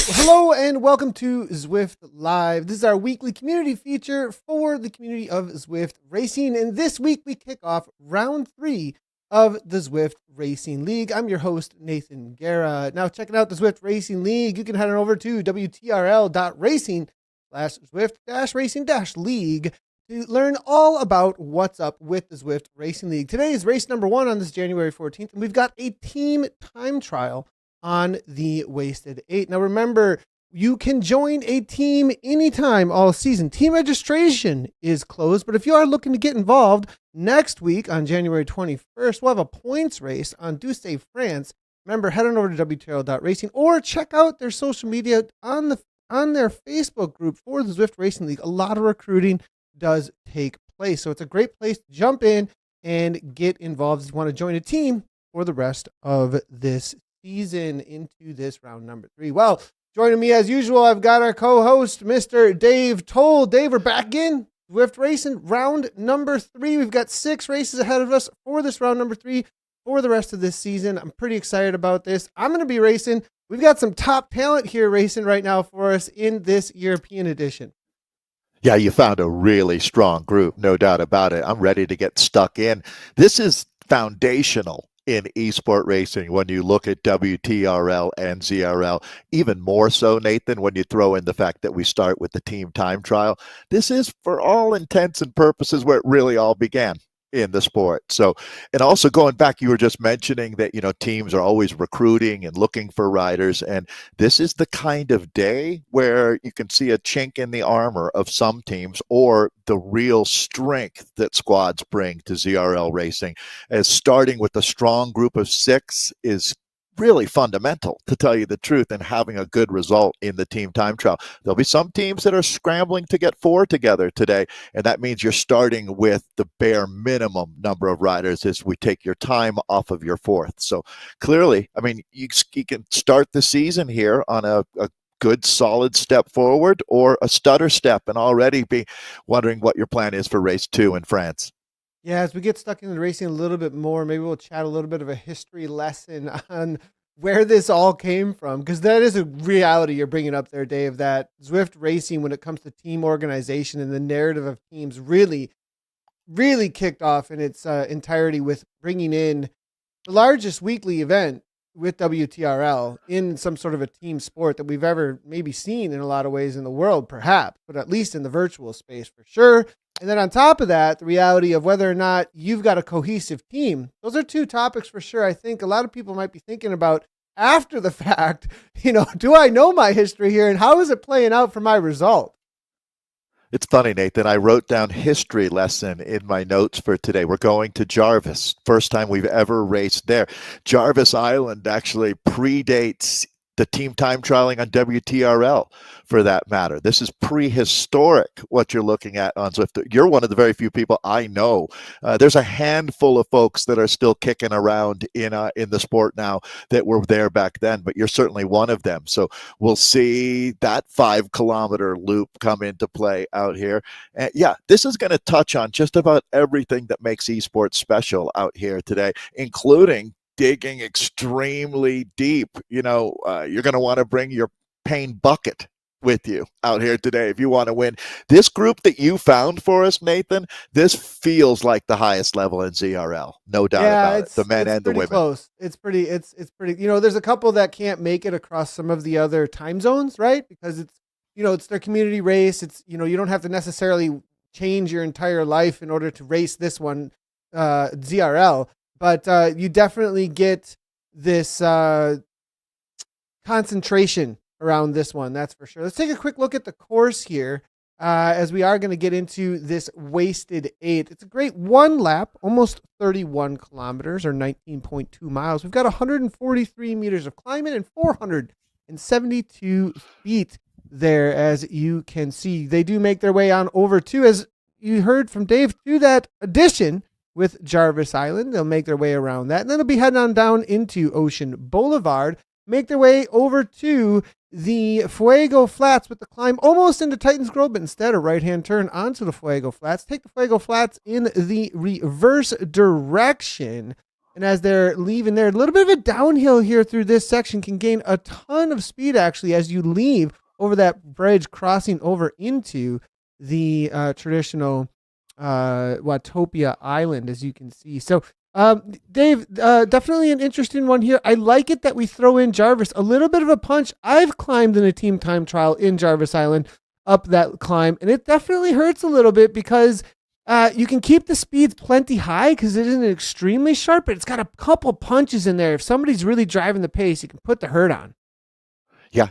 Hello and welcome to Zwift Live. This is our weekly community feature for the community of Zwift Racing. And this week we kick off round 3 of the Zwift Racing League. I'm your host, Nathan Guerra. Now checking out the Zwift Racing League, you can head on over to WTRL.racing/Zwift-Racing-League to learn all about what's up with the Zwift Racing League. Today is race number 1 on this January 14th, and we've got a team time trial on the Wasted 8. Now remember, you can join a team anytime all season. Team registration is closed, but if you are looking to get involved, next week on January 21st, we'll have a points race on Douce, France. Remember, head on over to WTRL.racing or check out their social media on their Facebook group for the Zwift Racing League. A lot of recruiting does take place, so it's a great place to jump in and get involved if you want to join a team for the rest of this season into this round number 3. Well, joining me as usual, I've got our co-host, Mr. Dave Toll. Dave, we're back in Zwift Racing round number 3. We've got 6 races ahead of us for this round number 3 for the rest of this season. I'm pretty excited about this. I'm going to be racing. We've got some top talent here racing right now for us in this European edition. Yeah, you found a really strong group, no doubt about it. I'm ready to get stuck in. This is foundational in esport racing when you look at WTRL and ZRL, even more so, Nathan, when you throw in the fact that we start with the team time trial. This is, for all intents and purposes, where it really all began in the sport. So, and also going back, you were just mentioning that, you know, teams are always recruiting and looking for riders. And this is the kind of day where you can see a chink in the armor of some teams or the real strength that squads bring to ZRL racing, as starting with a strong group of 6 is really fundamental, to tell you the truth, and having a good result in the team time trial. There'll be some teams that are scrambling to get 4 together today, and that means you're starting with the bare minimum number of riders as we take your time off of your 4th. So clearly, I mean, you can start the season here on a good solid step forward or a stutter step and already be wondering what your plan is for race 2 in France. Yeah, as we get stuck into racing a little bit more, maybe we'll chat a little bit of a history lesson on where this all came from, because that is a reality you're bringing up there, Dave, that Zwift Racing, when it comes to team organization and the narrative of teams, really kicked off in its entirety with bringing in the largest weekly event with WTRL in some sort of a team sport that we've ever maybe seen in a lot of ways in the world, perhaps, but at least in the virtual space for sure. And then on top of that, the reality of whether or not you've got a cohesive team. Those are 2 topics for sure. I think a lot of people might be thinking about after the fact, you know, do I know my history here and how is it playing out for my result? It's funny, Nathan. I wrote down history lesson in my notes for today. We're going to Jarvis. First time we've ever raced there. Jarvis Island actually predates the team time trialing on WTRL, for that matter. This is prehistoric, what you're looking at on Zwift. You're one of the very few people I know. There's a handful of folks that are still kicking around in the sport now that were there back then, but you're certainly one of them. So we'll see that 5-kilometer loop come into play out here. And yeah, this is going to touch on just about everything that makes esports special out here today, including digging extremely deep. You know, you're going to want to bring your pain bucket with you out here today if you want to win. This group that you found for us, Nathan, this feels like the highest level in ZRL. No doubt about it. The men and the women. Close. It's pretty, you know, there's a couple that can't make it across some of the other time zones, right? Because it's, you know, it's their community race. It's, you know, you don't have to necessarily change your entire life in order to race this one, ZRL. But you definitely get this concentration around this one. That's for sure. Let's take a quick look at the course here. As we are going to get into this wasted 8. It's a great one lap, almost 31 kilometers or 19.2 miles. We've got 143 meters of climbing and 472 feet there, as you can see. They do make their way on over to, as you heard from Dave, to that addition with Jarvis Island. They'll make their way around that, and then they'll be heading on down into Ocean Boulevard, make their way over to the Fuego Flats with the climb almost into Titans Grove, but instead a right-hand turn onto the Fuego Flats. Take the Fuego Flats in the reverse direction. And as they're leaving there, a little bit of a downhill here through this section, can gain a ton of speed actually as you leave over that bridge, crossing over into the traditional Watopia Island, as you can see. So Dave, definitely an interesting one here. I like it that we throw in Jarvis, a little bit of a punch. I've climbed in a team time trial in Jarvis Island up that climb, and it definitely hurts a little bit because you can keep the speeds plenty high because it isn't extremely sharp, but it's got a couple punches in there. If somebody's really driving the pace, you can put the hurt on. Yeah,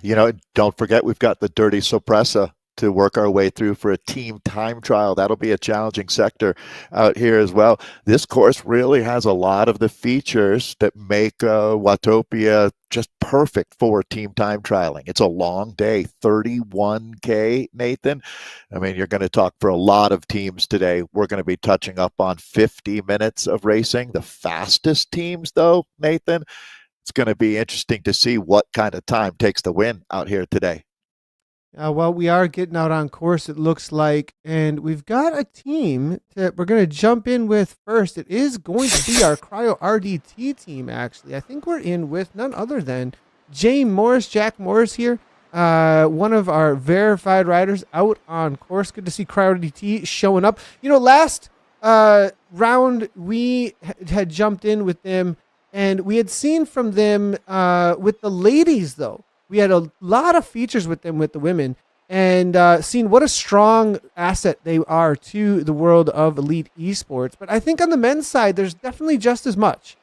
don't forget we've got the Dirty Sorpresa to work our way through for a team time trial. That'll be a challenging sector out here as well. This course really has a lot of the features that make Watopia just perfect for team time trialing. It's a long day, 31K, Nathan. I mean, you're going to talk for a lot of teams today. We're going to be touching up on 50 minutes of racing. The fastest teams, though, Nathan, it's going to be interesting to see what kind of time takes the win out here today. Well, we are getting out on course, it looks like, and we've got a team that we're going to jump in with first. It is going to be our Cryo RDT team, actually. I think we're in with none other than Jack Morris here, one of our verified riders out on course. Good to see Cryo RDT showing up. Last round we had jumped in with them, and we had seen from them with the ladies, though. We had a lot of features with them with the women, and seen what a strong asset they are to the world of elite esports. But I think on the men's side, there's definitely just as much.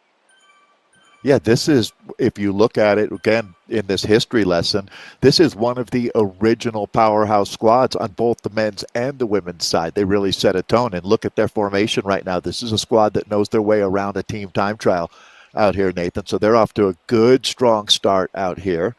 Yeah, this is, if you look at it again in this history lesson, this is one of the original powerhouse squads on both the men's and the women's side. They really set a tone, and look at their formation right now. This is a squad that knows their way around a team time trial out here, Nathan. So they're off to a good, strong start out here.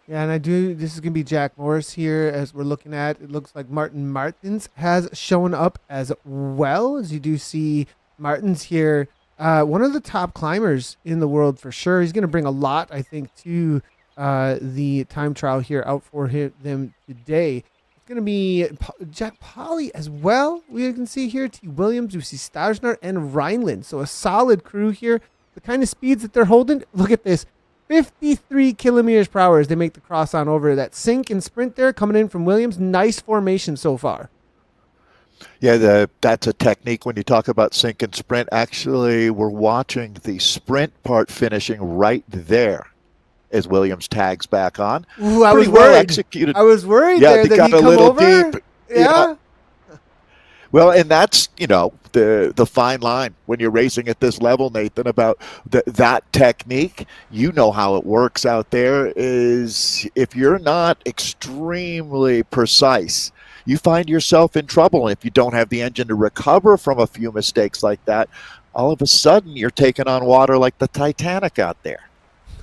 Yeah, and this is going to be Jack Morris here as we're looking at. It looks like Martin Martins has shown up as well. As you do see Martins here, one of the top climbers in the world for sure. He's going to bring a lot, I think, to the time trial here out for them today. It's going to be Jack Polly as well. We can see here T. Williams, we see Stajnar and Rhineland. So a solid crew here. The kind of speeds that they're holding, look at this. 53 kilometers per hour as they make the cross on over. That sink and sprint there coming in from Williams. Nice formation so far. Yeah, that's a technique when you talk about sink and sprint. Actually, we're watching the sprint part finishing right there as Williams tags back on. Ooh, I was worried. Well executed. I was worried yeah, there that got he'd a come little over. deep. Yeah. Well, and that's, the fine line when you're racing at this level, Nathan, about that technique. You know how it works out there is if you're not extremely precise, you find yourself in trouble. And if you don't have the engine to recover from a few mistakes like that, all of a sudden you're taking on water like the Titanic out there.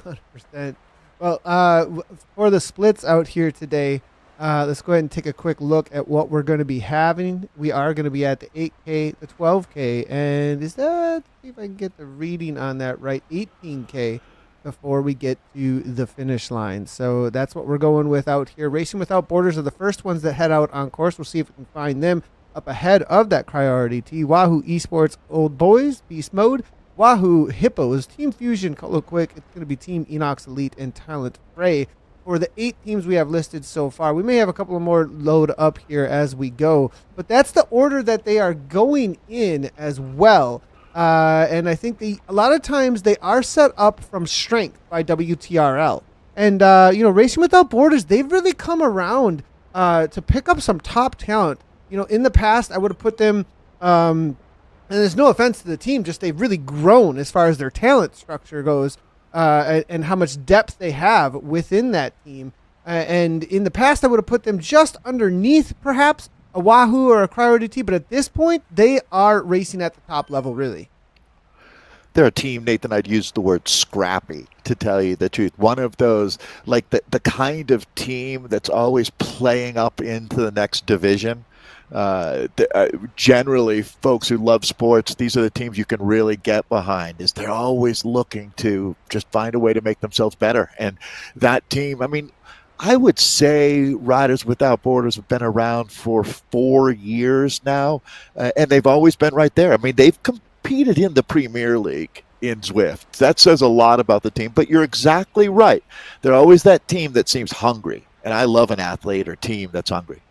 100%. Well, for the splits out here today, let's go ahead and take a quick look at what we're going to be having. We are going to be at the 8K, the 12K, and see if I can get the reading on that right, 18K before we get to the finish line. So that's what we're going with out here. Racing Without Borders are the first ones that head out on course. We'll see if we can find them up ahead of that Cryo RDT. Wahoo Esports Old Boys, Beast Mode, Wahoo Hippos, Team Fusion, Colo Quick. It's going to be Team Enox Elite and Talentfrei. For the 8 teams we have listed so far. We may have a couple of more load up here as we go, but that's the order that they are going in as well. And I think a lot of times they are set up from strength by WTRL. And, Racing Without Borders, they've really come around to pick up some top talent. In the past, I would have put them And there's no offense to the team, just they've really grown as far as their talent structure goes, and how much depth they have within that team. And in the past, I would have put them just underneath perhaps a Wahoo or a Cryo DT, but at this point, they are racing at the top level, really. They're a team, Nathan, I'd use the word scrappy, to tell you the truth. One of those, like the kind of team that's always playing up into the next division. Generally, folks who love sports, these are the teams you can really get behind, is they're always looking to just find a way to make themselves better. And that team, I mean, I would say Riders Without Borders have been around for 4 years now, and they've always been right there. I mean, they've competed in the Premier League in Zwift. That says a lot about the team, but you're exactly right. They're always that team that seems hungry, and I love an athlete or team that's hungry.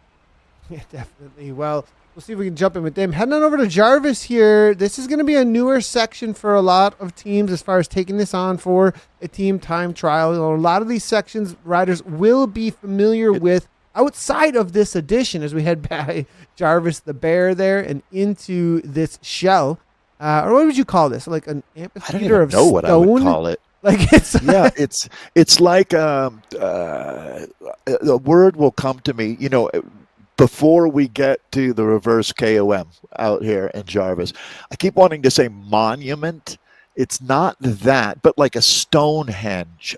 Yeah, definitely. Well, we'll see if we can jump in with them. Heading on over to Jarvis here. This is going to be a newer section for a lot of teams as far as taking this on for a team time trial. You know, a lot of these sections riders will be familiar with outside of this edition as we head by Jarvis the Bear there and into this shell. Or what would you call this? Like an amphitheater of stone? I don't even know what I would call it. Like it's yeah, it's like a word will come to me. You know, before we get to the reverse KOM out here in Jarvis, I keep wanting to say monument. It's not that, but like a Stonehenge,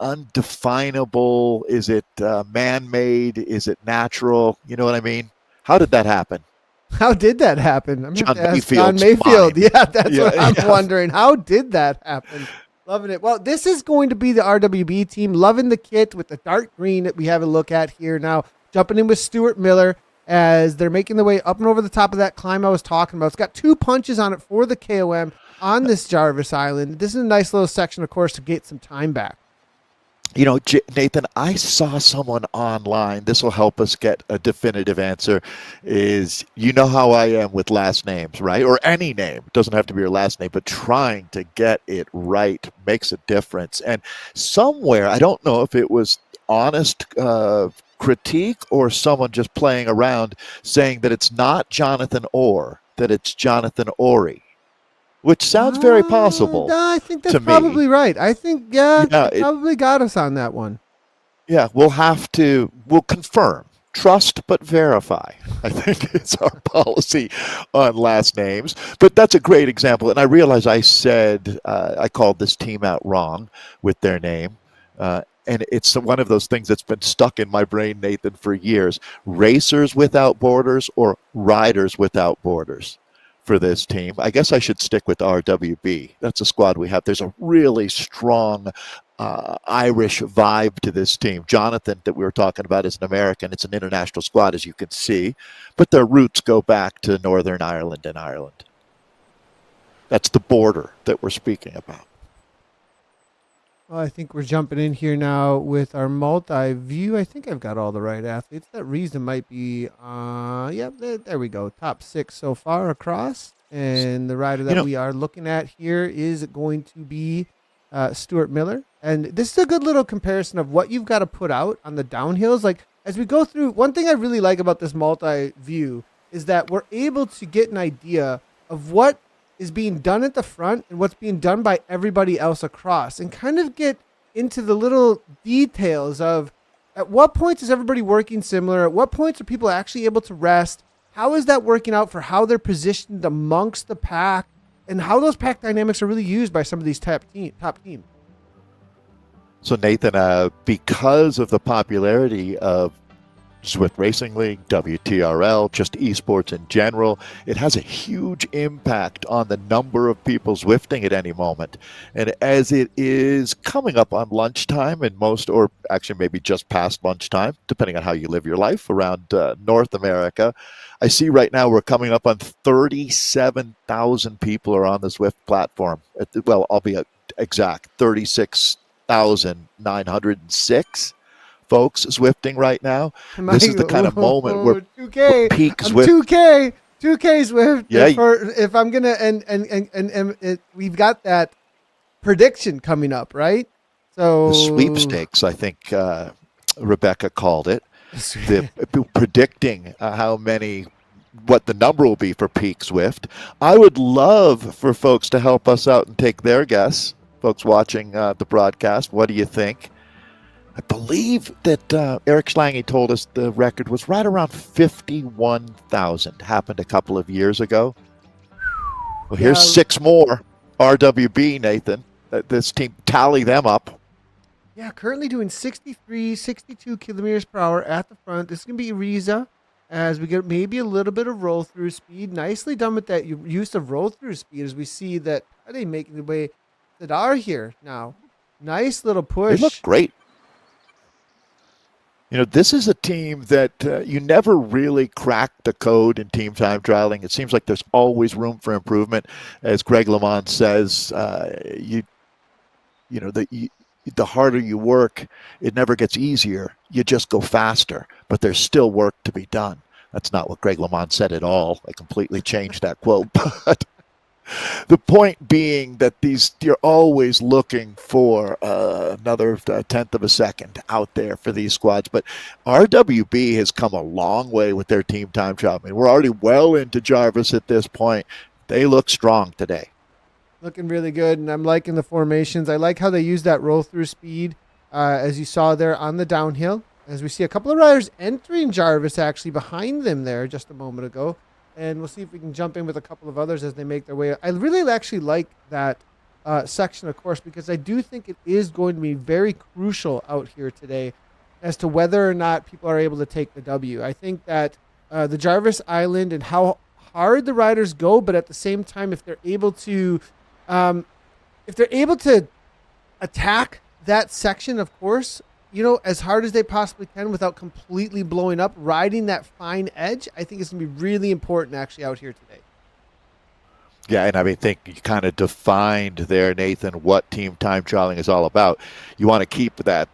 undefinable. Is it man-made? Is it natural? You know what I mean? How did that happen? How did that happen? I'm John Mayfield. Mine. Yeah, that's what I'm wondering. How did that happen? Loving it. Well, this is going to be the RWB team. Loving the kit with the dark green that we have a look at here now. Jumping in with Stuart Miller as they're making their way up and over the top of that climb I was talking about. It's got 2 punches on it for the KOM on this Jarvis Island. This is a nice little section, of course, to get some time back. You know, Nathan, I saw someone online. This will help us get a definitive answer. Is you know how I am with last names, right? Or any name. It doesn't have to be your last name, but trying to get it right makes a difference. And somewhere, I don't know if it was honest critique or someone just playing around saying that it's not Jonathan Orr, that it's Jonathan Ori, which sounds very possible. No, I think that's probably right. I think, it probably got us on that one. Yeah, we'll confirm. Trust but verify, I think is our policy on last names. But that's a great example. And I realize I said I called this team out wrong with their name. And it's one of those things that's been stuck in my brain, Nathan, for years. Racers Without Borders or Riders Without Borders for this team. I guess I should stick with RWB. That's a squad we have. There's a really strong Irish vibe to this team. Jonathan, that we were talking about, is an American. It's an international squad, as you can see. But their roots go back to Northern Ireland and Ireland. That's the border that we're speaking about. Well, I think we're jumping in here now with our multi-view. I think I've got all the right athletes. That reason might be, there we go. Top 6 so far across. And the rider that we are looking at here is going to be Stuart Miller. And this is a good little comparison of what you've got to put out on the downhills. Like, as we go through, one thing I really like about this multi-view is that we're able to get an idea of what is being done at the front and what's being done by everybody else across, and kind of get into the little details of at what points is everybody working similar, at what points are people actually able to rest, how is that working out for how they're positioned amongst the pack, and how those pack dynamics are really used by some of these top teams. So Nathan, because of the popularity of Zwift Racing League, WTRL, just esports in general, it has a huge impact on the number of people Zwifting at any moment. And as it is coming up on lunchtime in most, or actually maybe just past lunchtime, depending on how you live your life around North America, I see right now we're coming up on 37,000 people are on the Zwift platform. Well, I'll be exact, 36,906. folks Zwifting right now. This is the kind of moment where 2K, peak I'm Zwift. 2K Zwift. Yeah, if I'm gonna and we've got that prediction coming up, right? So the sweepstakes, I think Rebecca called it. Predicting how many what the number will be for Peak Zwift. I would love for folks to help us out and take their guess. Folks watching the broadcast, what do you think? I believe that Eric Schlange told us the record was right around 51,000. Happened a couple of years ago. Well, here's 6 more. RWB, Nathan. This team, tally them up. Yeah, currently doing 63, 62 kilometers per hour at the front. This is going to be Riza as we get maybe a little bit of roll through speed. Nicely done with that use of roll through speed as we see that are they making the way that are here now. Nice little push. They look great. This is a team that you never really crack the code in team time trialing. It seems like there's always room for improvement. As Greg LeMond says, the harder you work, it never gets easier. You just go faster, but there's still work to be done. That's not what Greg LeMond said at all. I completely changed that quote. But the point being that you're always looking for another tenth of a second out there for these squads. But RWB has come a long way with their team time trial. I mean, we're already well into Jarvis at this point. They look strong today. Looking really good, and I'm liking the formations. I like how they use that roll-through speed, as you saw there on the downhill, as we see a couple of riders entering Jarvis actually behind them there just a moment ago. And we'll see if we can jump in with a couple of others as they make their way. I really actually like that section, of course, because I do think it is going to be very crucial out here today as to whether or not people are able to take the W. I think that the Jarvis Island and how hard the riders go, but at the same time, if they're able to attack that section, of course, as hard as they possibly can without completely blowing up, riding that fine edge, I think it's going to be really important actually out here today. Yeah, and I think you kind of defined there, Nathan, what team time trialing is all about. You want to keep that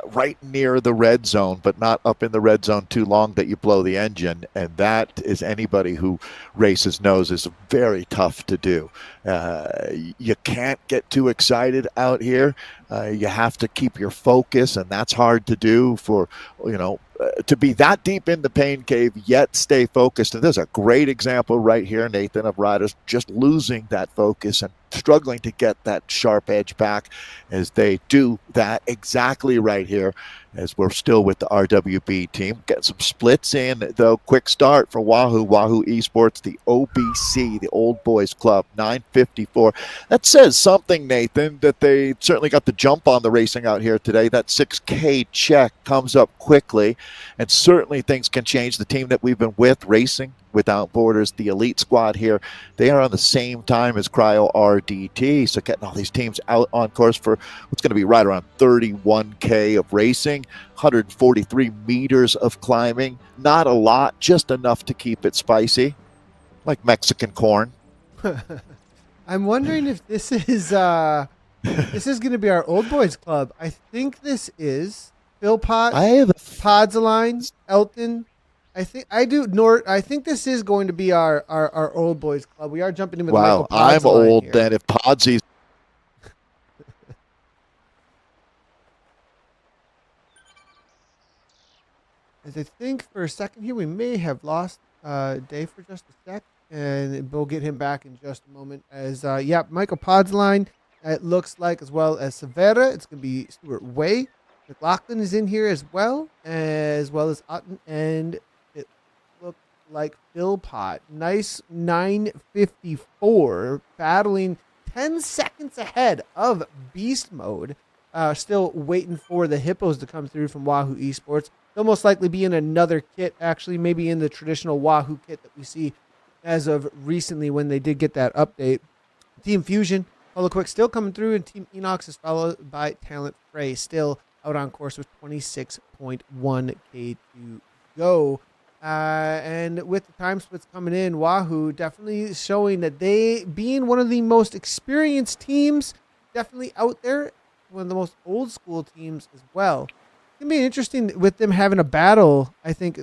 right near the red zone, but not up in the red zone too long that you blow the engine. And that is anybody who races knows is very tough to do. You can't get too excited out here. You have to keep your focus, and that's hard to do for, to be that deep in the pain cave, yet stay focused. And there's a great example right here, Nathan, of riders just losing that focus and struggling to get that sharp edge back as they do that exactly right here as we're still with the RWB team. Get some splits in, though. Quick start for Wahoo Esports, the OBC, the Old Boys Club, 9:54. That says something, Nathan, that they certainly got the jump on the racing out here today. That 6K check comes up quickly, and certainly things can change. The team that we've been with, Racing Without Borders, the elite squad here, they are on the same time as Cryo RDT. So getting all these teams out on course for what's going to be right around 31K of racing, 143 meters of climbing. Not a lot, just enough to keep it spicy, like Mexican corn. I'm wondering if this is going to be our Old Boys Club. I think this is Phil Pot, Podsaline, Elton. I think this is going to be our Old Boys Club. We are jumping in with Michael Podsaline. I'm old here. then. If Podsy's As I think for a second here, we may have lost Dave for just a sec, and we'll get him back in just a moment. As Michael Podsaline, it looks like, as well as Severa. It's going to be Stuart Way. McLaughlin is in here as well as Otten, and it looks like Phil Pot. Nice 9:54, battling 10 seconds ahead of Beast Mode. Still waiting for the Hippos to come through from Wahoo Esports. They'll most likely be in another kit, actually, maybe in the traditional Wahoo kit that we see as of recently when they did get that update. Team Fusion, Holo Quick still coming through, and Team Enox is followed by Talentfrei, still out on course with 26.1K to go. And with the time splits coming in, Wahoo definitely showing that they, being one of the most experienced teams, definitely out there, one of the most old school teams as well. It's going to be interesting with them having a battle, I think,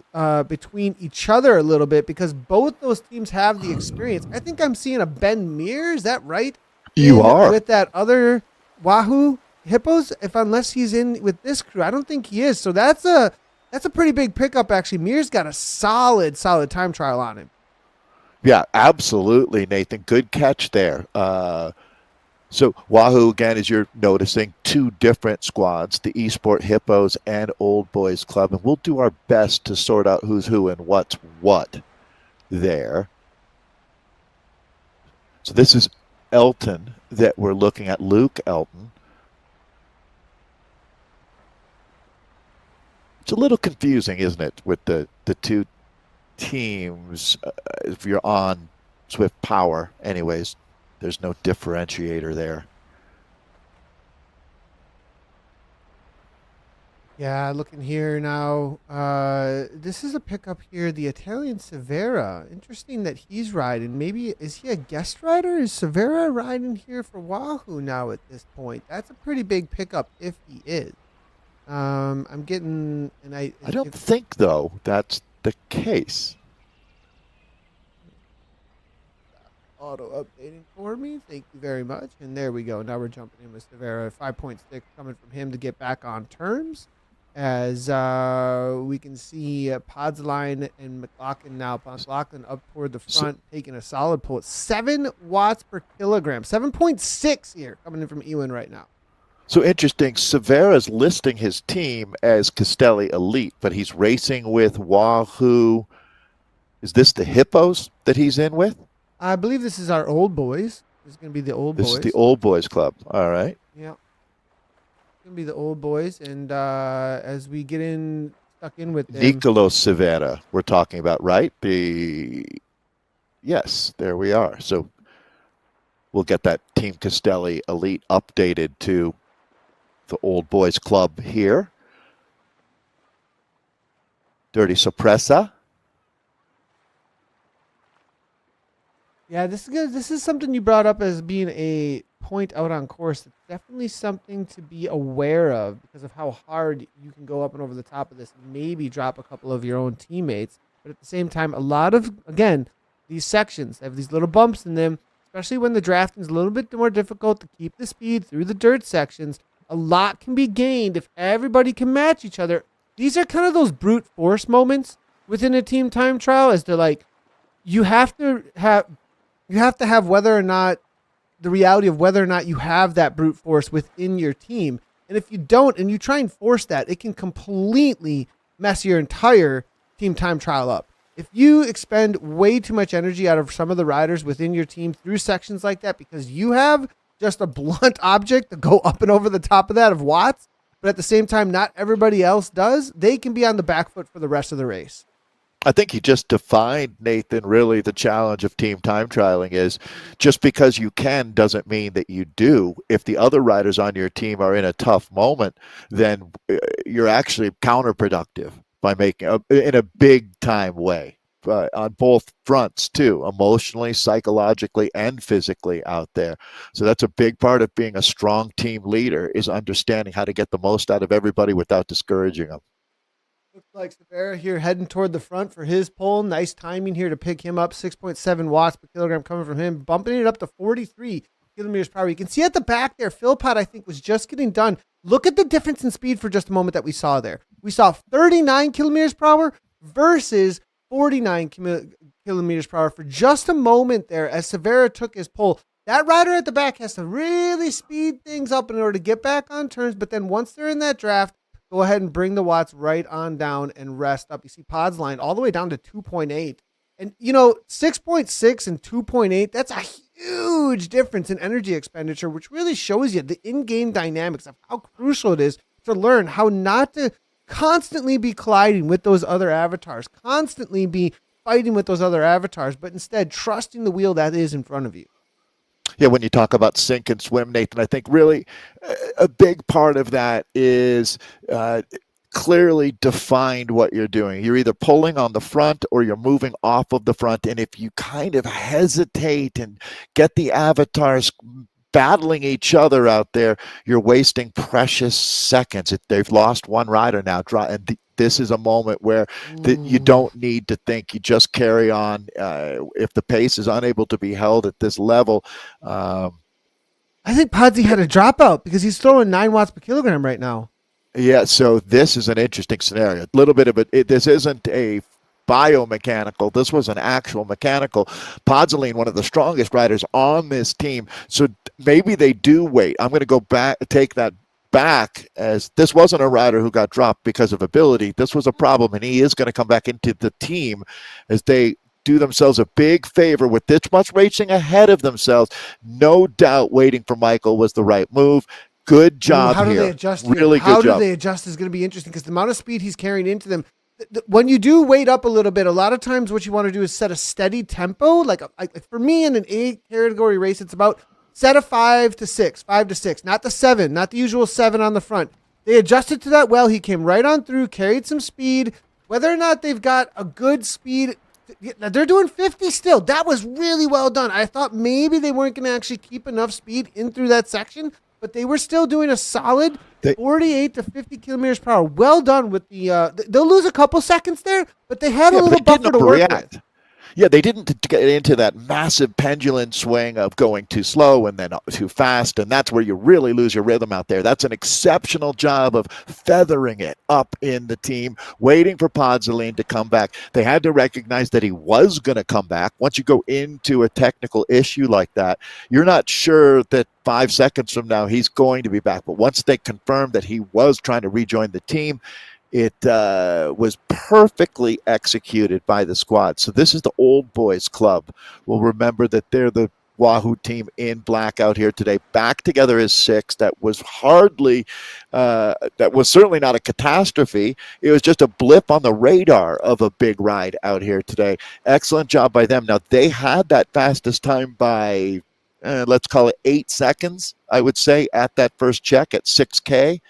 between each other a little bit, because both those teams have the experience. I think I'm seeing a Ben Meir, is that right? You are. With that other Wahoo Hippos, unless he's in with this crew. I don't think he is. So that's a That's a pretty big pickup, actually. Mears got a solid time trial on him. Yeah, absolutely, Nathan. Good catch there. So Wahoo, again, as you're noticing, two different squads, the Esport Hippos and Old Boys Club, and we'll do our best to sort out who's who and what's what there. So this is Elton that we're looking at, Luke Elton. It's a little confusing, isn't it, with the two teams if you're on Zwift Power. Anyways, there's no differentiator there. Yeah, looking here now. This is a pickup here, the Italian Severa. Interesting that he's riding. Maybe, is he a guest rider? Is Severa riding here for Wahoo now at this point? That's a pretty big pickup if he is. I'm getting, and I don't think, though, that's the case. Auto updating for me. Thank you very much. And there we go. Now we're jumping in with Severa. 5.6 coming from him to get back on terms. As we can see Podsline and McLaughlin now. McLaughlin up toward the front, taking a solid pull. 7 watts per kilogram. 7.6 here coming in from Ewan right now. So interesting. Severa's listing his team as Castelli Elite, but he's racing with Wahoo. Is this the Hippos that he's in with? I believe this is our Old Boys. This is going to be the Old Boys. This is the Old Boys Club. All right. Yeah. It's going to be the Old Boys. And as we get stuck in with them. Nicolo Severa, we're talking about, right? Yes, there we are. So we'll get that Team Castelli Elite updated to the Old Boys Club here. Dirty Sorpresa. Yeah, this is good. This is something you brought up as being a point out on course. It's definitely something to be aware of because of how hard you can go up and over the top of this and maybe drop a couple of your own teammates. But at the same time, a lot of, again, these sections have these little bumps in them, especially when the drafting is a little bit more difficult to keep the speed through the dirt sections. A lot can be gained if everybody can match each other. These are kind of those brute force moments within a team time trial as they're like, you have to have whether or not the reality of whether or not you have that brute force within your team. And if you don't, and you try and force that, it can completely mess your entire team time trial up. If you expend way too much energy out of some of the riders within your team through sections like that, because you have just a blunt object to go up and over the top of that of watts, but at the same time, not everybody else does, they can be on the back foot for the rest of the race. I think you just defined, Nathan, really the challenge of team time trialing is just because you can doesn't mean that you do. If the other riders on your team are in a tough moment, then you're actually counterproductive by making in a big time way on both fronts too, emotionally, psychologically, and physically out there. So that's a big part of being a strong team leader is understanding how to get the most out of everybody without discouraging them. Looks like Severa here heading toward the front for his pole. Nice timing here to pick him up. 6.7 watts per kilogram coming from him, bumping it up to 43 kilometers per hour. You can see at the back there, Philpott, I think, was just getting done. Look at the difference in speed for just a moment that we saw there. We saw 39 kilometers per hour versus 49 kilometers per hour for just a moment there as Severa took his pole. That rider at the back has to really speed things up in order to get back on turns, but then once they're in that draft, go ahead and bring the watts right on down and rest up. You see Pod's line all the way down to 2.8. And, 6.6 and 2.8, that's a huge difference in energy expenditure, which really shows you the in-game dynamics of how crucial it is to learn how not to constantly be colliding with those other avatars, constantly be fighting with those other avatars, but instead trusting the wheel that is in front of you. Yeah, when you talk about sink and swim, Nathan, I think really a big part of that is clearly defined what you're doing. You're either pulling on the front or you're moving off of the front. And if you kind of hesitate and get the avatars battling each other out there, you're wasting precious seconds. They've lost one rider now, and this is a moment where you don't need to think. You just carry on. If the pace is unable to be held at this level. I think Podsy had a dropout because he's throwing 9 watts per kilogram right now. Yeah, so this is an interesting scenario. A little bit of this isn't a biomechanical. This was an actual mechanical. Podzaline, one of the strongest riders on this team. So maybe they do wait. I'm going to go back, take that back, as this wasn't a rider who got dropped because of ability. This was a problem, and he is going to come back into the team as they do themselves a big favor with this much racing ahead of themselves. No doubt waiting for Michael was the right move. Good job. How do here. they adjust Really here? How good do job. they adjust is going to be interesting because the amount of speed he's carrying into them. When you do wait up a little bit, a lot of times what you want to do is set a steady tempo. Like for me in an A category race, it's about set a 5 to 6, not the 7, not the usual 7 on the front. They adjusted to that well. He came right on through, carried some speed. Whether or not they've got a good speed, they're doing 50 still. That was really well done. I thought maybe they weren't going to actually keep enough speed in through that section, but they were still doing a solid 48 to 50 kilometers per hour. Well done with the. They'll lose a couple seconds there, but they had a little buffer to work with. Yeah, they didn't get into that massive pendulum swing of going too slow and then too fast, and that's where you really lose your rhythm out there. That's an exceptional job of feathering it up in the team, waiting for Podzaline to come back. They had to recognize that he was going to come back. Once you go into a technical issue like that, you're not sure that 5 seconds from now he's going to be back. But once they confirmed that he was trying to rejoin the team, it was perfectly executed by the squad. So this is the old boys club. We'll remember that they're the Wahoo team in black out here today, back together as 6. That was certainly not a catastrophe. It was just a blip on the radar of a big ride out here today. Excellent job by them. Now, they had that fastest time by, let's call it 8 seconds, I would say, at that first check at 6K.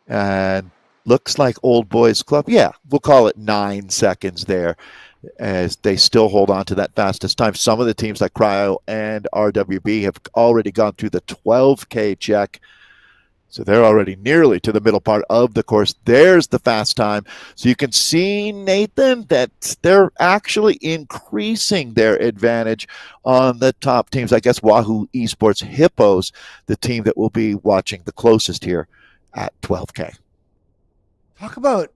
And looks like old boys club. Yeah, we'll call it 9 seconds there as they still hold on to that fastest time. Some of the teams like Cryo and RWB have already gone through the 12K check. So they're already nearly to the middle part of the course. There's the fast time. So you can see, Nathan, that they're actually increasing their advantage on the top teams. I guess Wahoo Esports Hippos, the team that will be watching the closest here at 12K. Talk about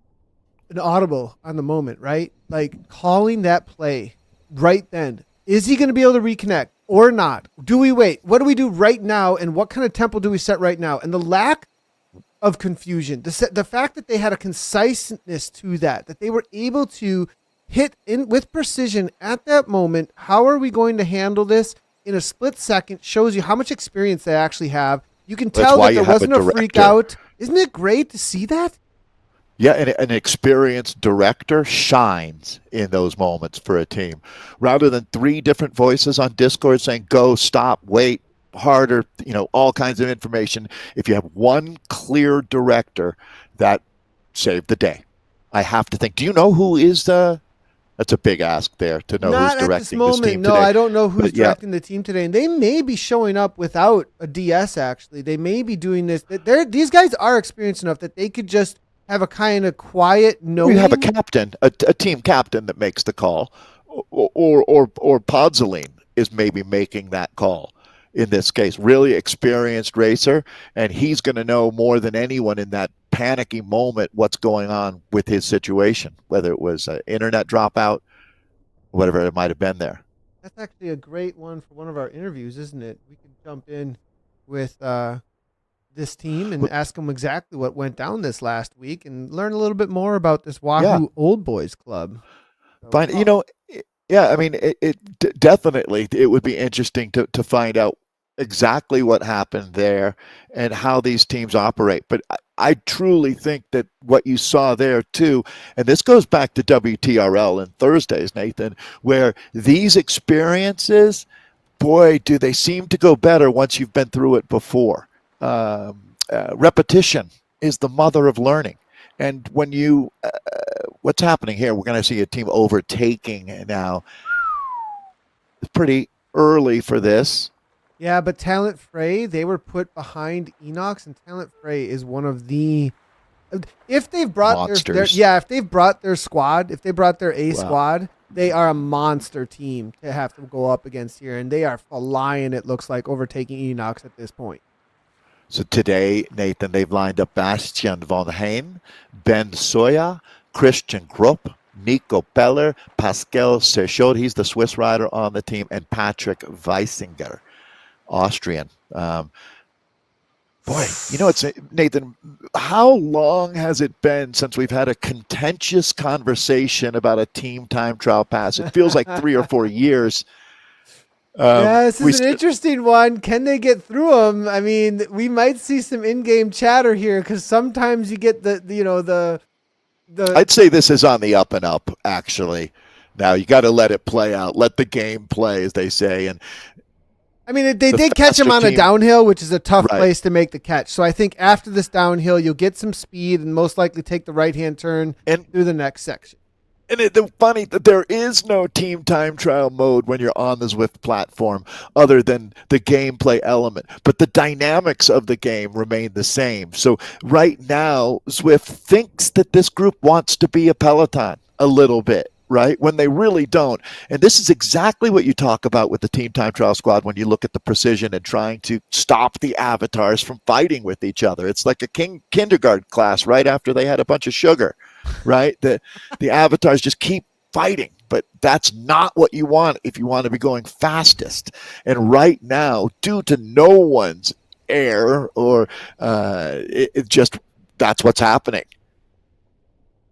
an audible on the moment, right? Like calling that play right then. Is he going to be able to reconnect or not? Do we wait? What do we do right now? And what kind of tempo do we set right now? And the lack of confusion, the fact that they had a conciseness to that they were able to hit in with precision at that moment. How are we going to handle this in a split second? Shows you how much experience they actually have. You can tell that there wasn't a freak out. Isn't it great to see that? Yeah, and an experienced director shines in those moments for a team. Rather than 3 different voices on Discord saying, go, stop, wait, harder, all kinds of information. If you have one clear director, that saved the day. I have to think. Do you know who is that's a big ask there to know who's directing this team today. No, I don't know who's directing the team today. And they may be showing up without a DS, actually. They may be doing this. These guys are experienced enough that they could just have a kind of quiet knowing. We have a captain, a team captain that makes the call, or Podzaline is maybe making that call in this case. Really experienced racer, and he's going to know more than anyone in that panicky moment what's going on with his situation, whether it was an internet dropout, whatever it might have been there. That's actually a great one for one of our interviews, isn't it? We can jump in with this team and ask them exactly what went down this last week and learn a little bit more about this Wahoo Old Boys Club. So, I mean, it definitely, it would be interesting to find out exactly what happened there and how these teams operate. But I truly think that what you saw there too, and this goes back to WTRL and Thursdays, Nathan, where these experiences, boy, do they seem to go better once you've been through it before. Repetition is the mother of learning. And when you, what's happening here, we're going to see a team overtaking now. It's pretty early for this. Yeah, but Talentfrei, they were put behind Enox, and Talentfrei is one of the, if they've brought if they've brought their squad, if they brought their squad, they are a monster team to have to go up against here, and they are flying, it looks like, overtaking Enox at this point. So today, Nathan, they've lined up Bastian von Hain, Ben Soya, Christian Grupp, Nico Peller, Pascal Serchot, he's the Swiss rider on the team, and Patrick Weisinger, Austrian. Boy, it's Nathan, how long has it been since we've had a contentious conversation about a team time trial pass? It feels like 3 or 4 years. Yeah, this is an interesting one. Can they get through them? I mean, we might see some in-game chatter here because sometimes you get the I'd say this is on the up and up, actually. Now you got to let it play out, let the game play, as they say. And I mean, they did catch him on a downhill, which is a tough place to make the catch. So I think after this downhill, you'll get some speed and most likely take the right-hand turn through the next section. And the funny that there is no team time trial mode when you're on the Zwift platform other than the gameplay element. But the dynamics of the game remain the same. So right now, Zwift thinks that this group wants to be a peloton a little bit, right? When they really don't. And this is exactly what you talk about with the team time trial squad when you look at the precision and trying to stop the avatars from fighting with each other. It's like a kindergarten class right after they had a bunch of sugar. Right? The avatars just keep fighting, but that's not what you want if you want to be going fastest. And right now, due to no one's air or that's what's happening.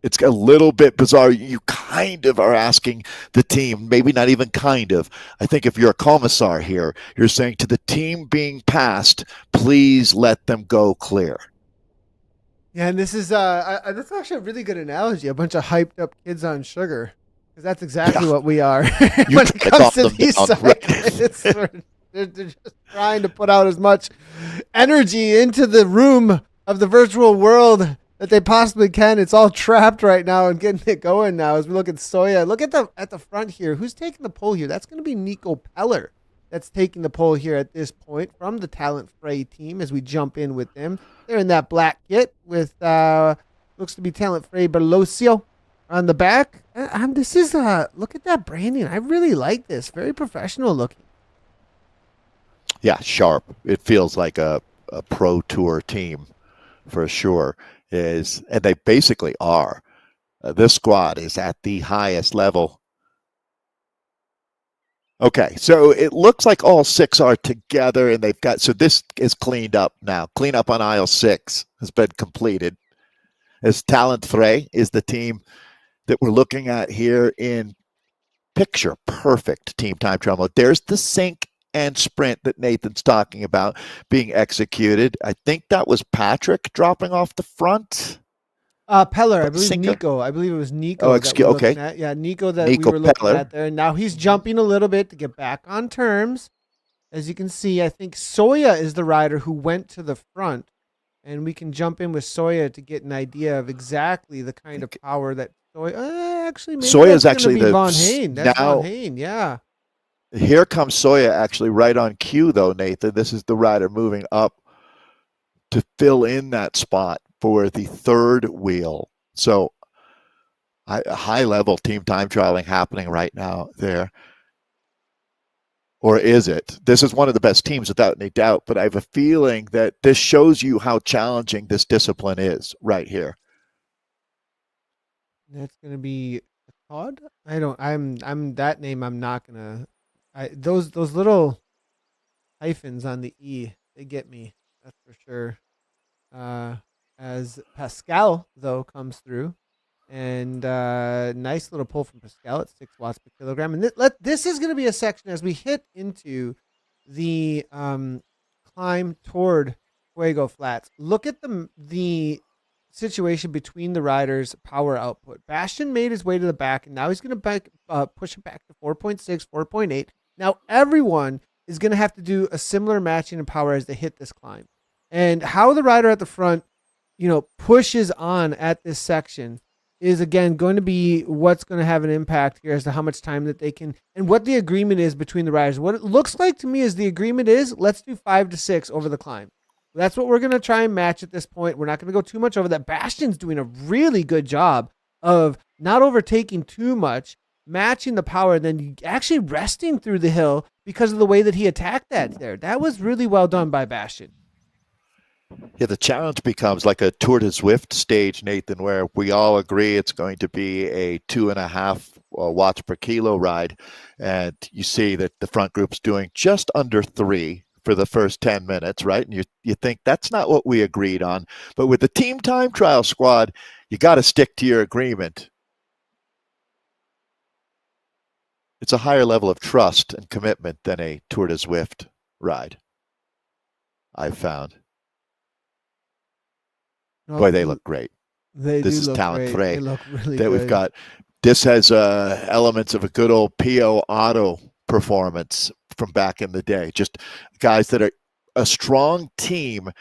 It's a little bit bizarre. You kind of are asking the team, maybe not even kind of. I think if you're a commissar here, you're saying to the team being passed, please let them go clear. Yeah, and this is that's actually a really good analogy. A bunch of hyped up kids on sugar, because that's exactly what we are when it comes to these cyclists. They're just trying to put out as much energy into the room of the virtual world that they possibly can. It's all trapped right now and getting it going now. As we look at Soya, look at the front here. Who's taking the pole here? That's going to be Nico Peller. That's taking the pole here at this point from the Talentfrei team as we jump in with them. They're in that black kit with looks to be Talentfrei Berlosio on the back. This is look at that branding. I really like this. Very professional looking. Yeah, sharp. It feels like a pro tour team for sure. And they basically are. This squad is at the highest level. Okay, so it looks like all 6 are together, and so this is cleaned up now. Cleanup on aisle 6 has been completed. As Talentfrei is the team that we're looking at here in picture perfect team time trial mode. There's the sync and sprint that Nathan's talking about being executed. I think that was Patrick dropping off the front. Peller, I believe Nico. I believe it was Nico. Okay. Yeah, Nico we were looking at there. And now he's jumping a little bit to get back on terms. As you can see, I think Soya is the rider who went to the front. And we can jump in with Soya to get an idea of exactly the kind of power that Soya... Soya is actually the... Von Hain. That's Von Hain, yeah. Here comes Soya actually right on cue, though, Nathan. This is the rider moving up to fill in that spot for the third wheel. So high-level team time trialing happening right now there. Or is it? This is one of the best teams without any doubt, but I have a feeling that this shows you how challenging this discipline is right here. That's going to be Todd? I'm that name I'm not going to... Those little hyphens on the E, they get me. That's for sure. As Pascal, though, comes through. And nice little pull from Pascal at 6 watts per kilogram. And this is going to be a section as we hit into the climb toward Fuego Flats. Look at the situation between the riders' power output. Bastian made his way to the back, and now he's going to push it back to 4.6, 4.8. Now everyone is going to have to do a similar matching in power as they hit this climb. And how the rider at the front, pushes on at this section is, again, going to be what's going to have an impact here as to how much time that they can, and what the agreement is between the riders. What it looks like to me is the agreement is, let's do 5 to 6 over the climb. That's what we're going to try and match at this point. We're not going to go too much over that. Bastian's doing a really good job of not overtaking too much, matching the power, and then actually resting through the hill because of the way that he attacked that there. That was really well done by Bastian. Yeah, the challenge becomes like a Tour de Zwift stage, Nathan, where we all agree it's going to be a 2.5 watts per kilo ride. And you see that the front group's doing just under 3 for the first 10 minutes, right? And you think that's not what we agreed on. But with the team time trial squad, you got to stick to your agreement. It's a higher level of trust and commitment than a Tour de Zwift ride, I've found. Boy, they look great. They This do is look great. They Talentfrei look really that we've good. got. This has elements of a good old PO Auto performance from back in the day. Just guys that are a strong team.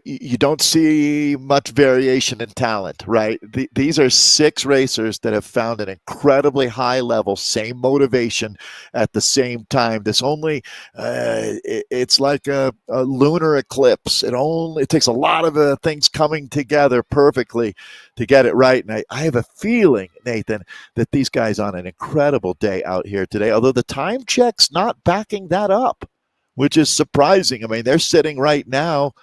You don't see much variation in talent, right? These are 6 racers that have found an incredibly high level, same motivation at the same time. This only, it's like a lunar eclipse. It takes a lot of things coming together perfectly to get it right. And I have a feeling, Nathan, that these guys on an incredible day out here today, although the time check's not backing that up, which is surprising. I mean, they're sitting right now.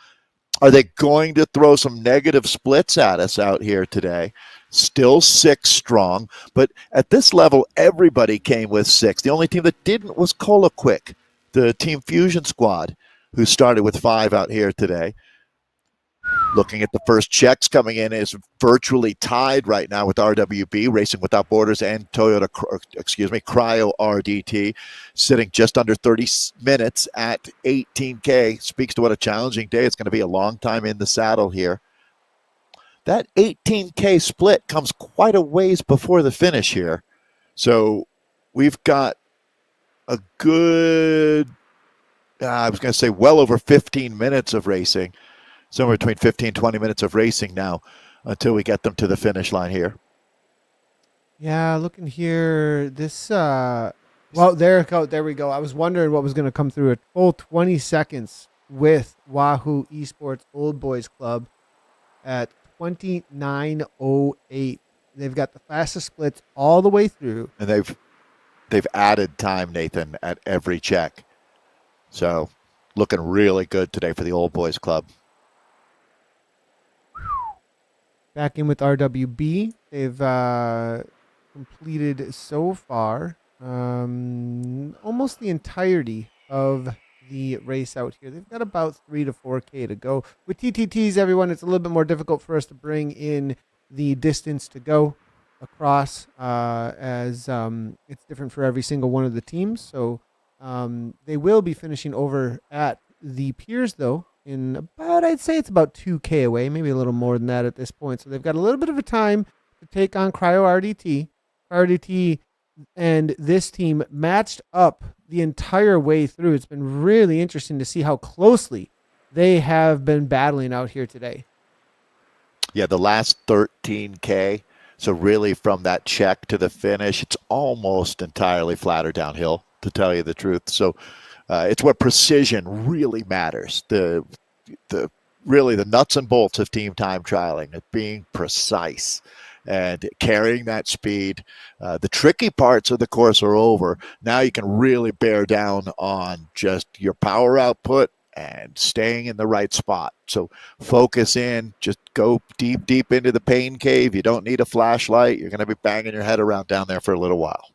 Are they going to throw some negative splits at us out here today? Still 6 strong, but at this level, everybody came with 6. The only team that didn't was Colaquick, the Team Fusion squad, who started with 5 out here today. Looking at the first checks coming in, is virtually tied right now with RWB, Racing Without Borders, and Cryo RDT, sitting just under 30 minutes at 18K. Speaks to what a challenging day. It's going to be a long time in the saddle here. That 18K split comes quite a ways before the finish here. So we've got a good, I was going to say well over 15 minutes of racing. Somewhere between 15, 20 minutes of racing now until we get them to the finish line here. Yeah, looking here, this, well, there we go. I was wondering what was going to come through. A full 20 seconds with Wahoo Esports Old Boys Club at 29:08. They've got the fastest splits all the way through. And they've added time, Nathan, at every check. So looking really good today for the Old Boys Club. Back in with RWB. They've completed so far almost the entirety of the race out here. They've got about 3 to 4K to go. With TTTs, everyone, it's a little bit more difficult for us to bring in the distance to go across as it's different for every single one of the teams. So they will be finishing over at the piers, though, in about, I'd say it's about 2K away, maybe a little more than that at this point. So they've got a little bit of a time to take on Cryo RDT. RDT and this team matched up the entire way through. It's been really interesting to see how closely they have been battling out here today. Yeah, the last 13K. So really from that check to the finish, it's almost entirely flatter downhill, to tell you the truth. So it's where precision really matters. The really the nuts and bolts of team time trialing, it being precise and carrying that speed. The tricky parts of the course are over. Now you can really bear down on just your power output and staying in the right spot. So focus in, just go deep into the pain cave. You don't need a flashlight. You're going to be banging your head around down there for a little while.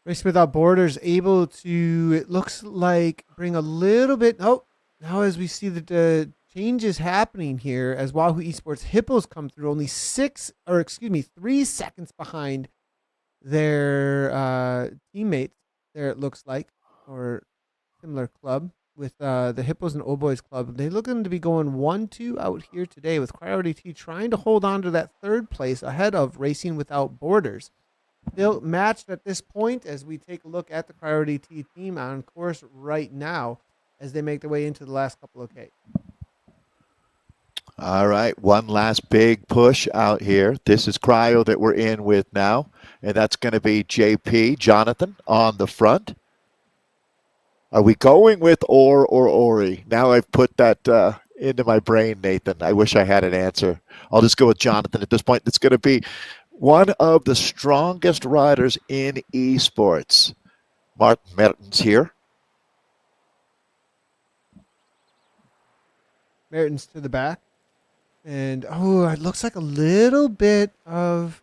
Race Without Borders able to, it looks like, bring a little bit. Oh, now as we see that the changes happening here as Wahoo Esports Hippos come through, only 3 seconds behind their teammates there, it looks like, or similar club with the Hippos and Old Boys Club. They're looking to be going 1-2 out here today with Cryo trying to hold on to that 3rd place ahead of Racing Without Borders. Still matched at this point as we take a look at the Priority T team on course right now as they make their way into the last couple of K. All right, one last big push out here. This is Cryo that we're in with now, and that's going to be JP, Jonathan, on the front. Are we going with or Ori? Now I've put that into my brain, Nathan. I wish I had an answer. I'll just go with Jonathan at this point. It's going to be one of the strongest riders in esports. Martin Mertens here. Mertens to the back. And, it looks like a little bit of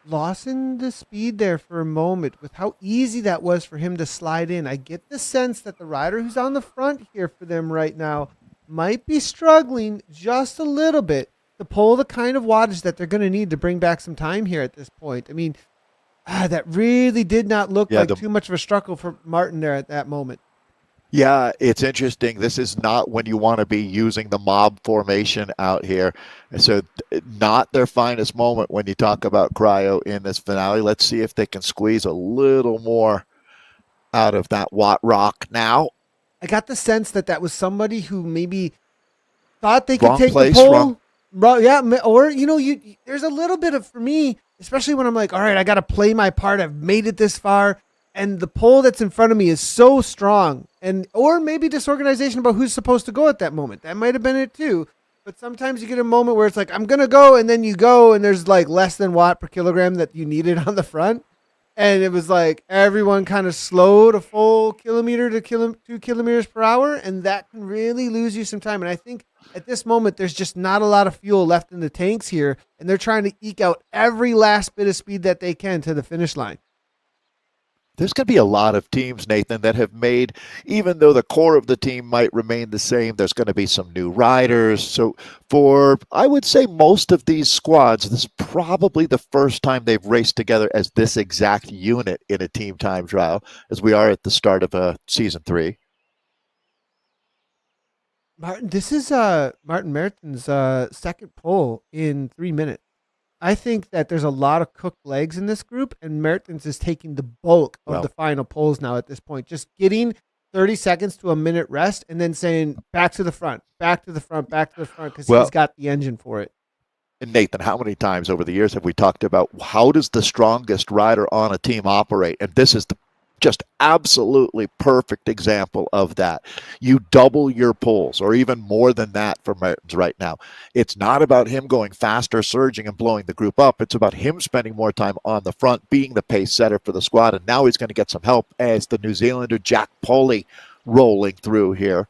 loss in the speed there for a moment with how easy that was for him to slide in. I get the sense that the rider who's on the front here for them right now might be struggling just a little bit to pull the kind of wattage that they're going to need to bring back some time here at this point. I mean, that really did not look like too much of a struggle for Martin there at that moment. Yeah, it's interesting. This is not when you want to be using the mob formation out here. So not their finest moment when you talk about Cryo in this finale. Let's see if they can squeeze a little more out of that Watt Rock now. I got the sense that was somebody who maybe thought they could take the pole. Yeah, or, there's a little bit of, for me, especially when I'm like, all right, I got to play my part. I've made it this far. And the pole that's in front of me is so strong. Or maybe disorganization about who's supposed to go at that moment. That might have been it too. But sometimes you get a moment where it's like, I'm going to go, and then you go, and there's like less than watt per kilogram that you needed on the front. And it was like everyone kind of slowed a full kilometer to 2 kilometers per hour. And that can really lose you some time. And I think at this moment, there's just not a lot of fuel left in the tanks here. And they're trying to eke out every last bit of speed that they can to the finish line. There's going to be a lot of teams, Nathan, that have made, even though the core of the team might remain the same, there's going to be some new riders. So for, I would say, most of these squads, this is probably the first time they've raced together as this exact unit in a team time trial, as we are at the start of season 3. Martin, this is Martin Mertens' second pole in 3 minutes. I think that there's a lot of cooked legs in this group, and Mertens is taking the bulk of the final poles now at this point. Just getting 30 seconds to a minute rest and then saying back to the front, back to the front, back to the front, because he's got the engine for it. And Nathan, how many times over the years have we talked about how does the strongest rider on a team operate? And this is the just absolutely perfect example of that. You double your poles, or even more than that for Mertens right now. It's not about him going faster, surging, and blowing the group up. It's about him spending more time on the front, being the pace setter for the squad, and now he's going to get some help as the New Zealander Jack Poley rolling through here.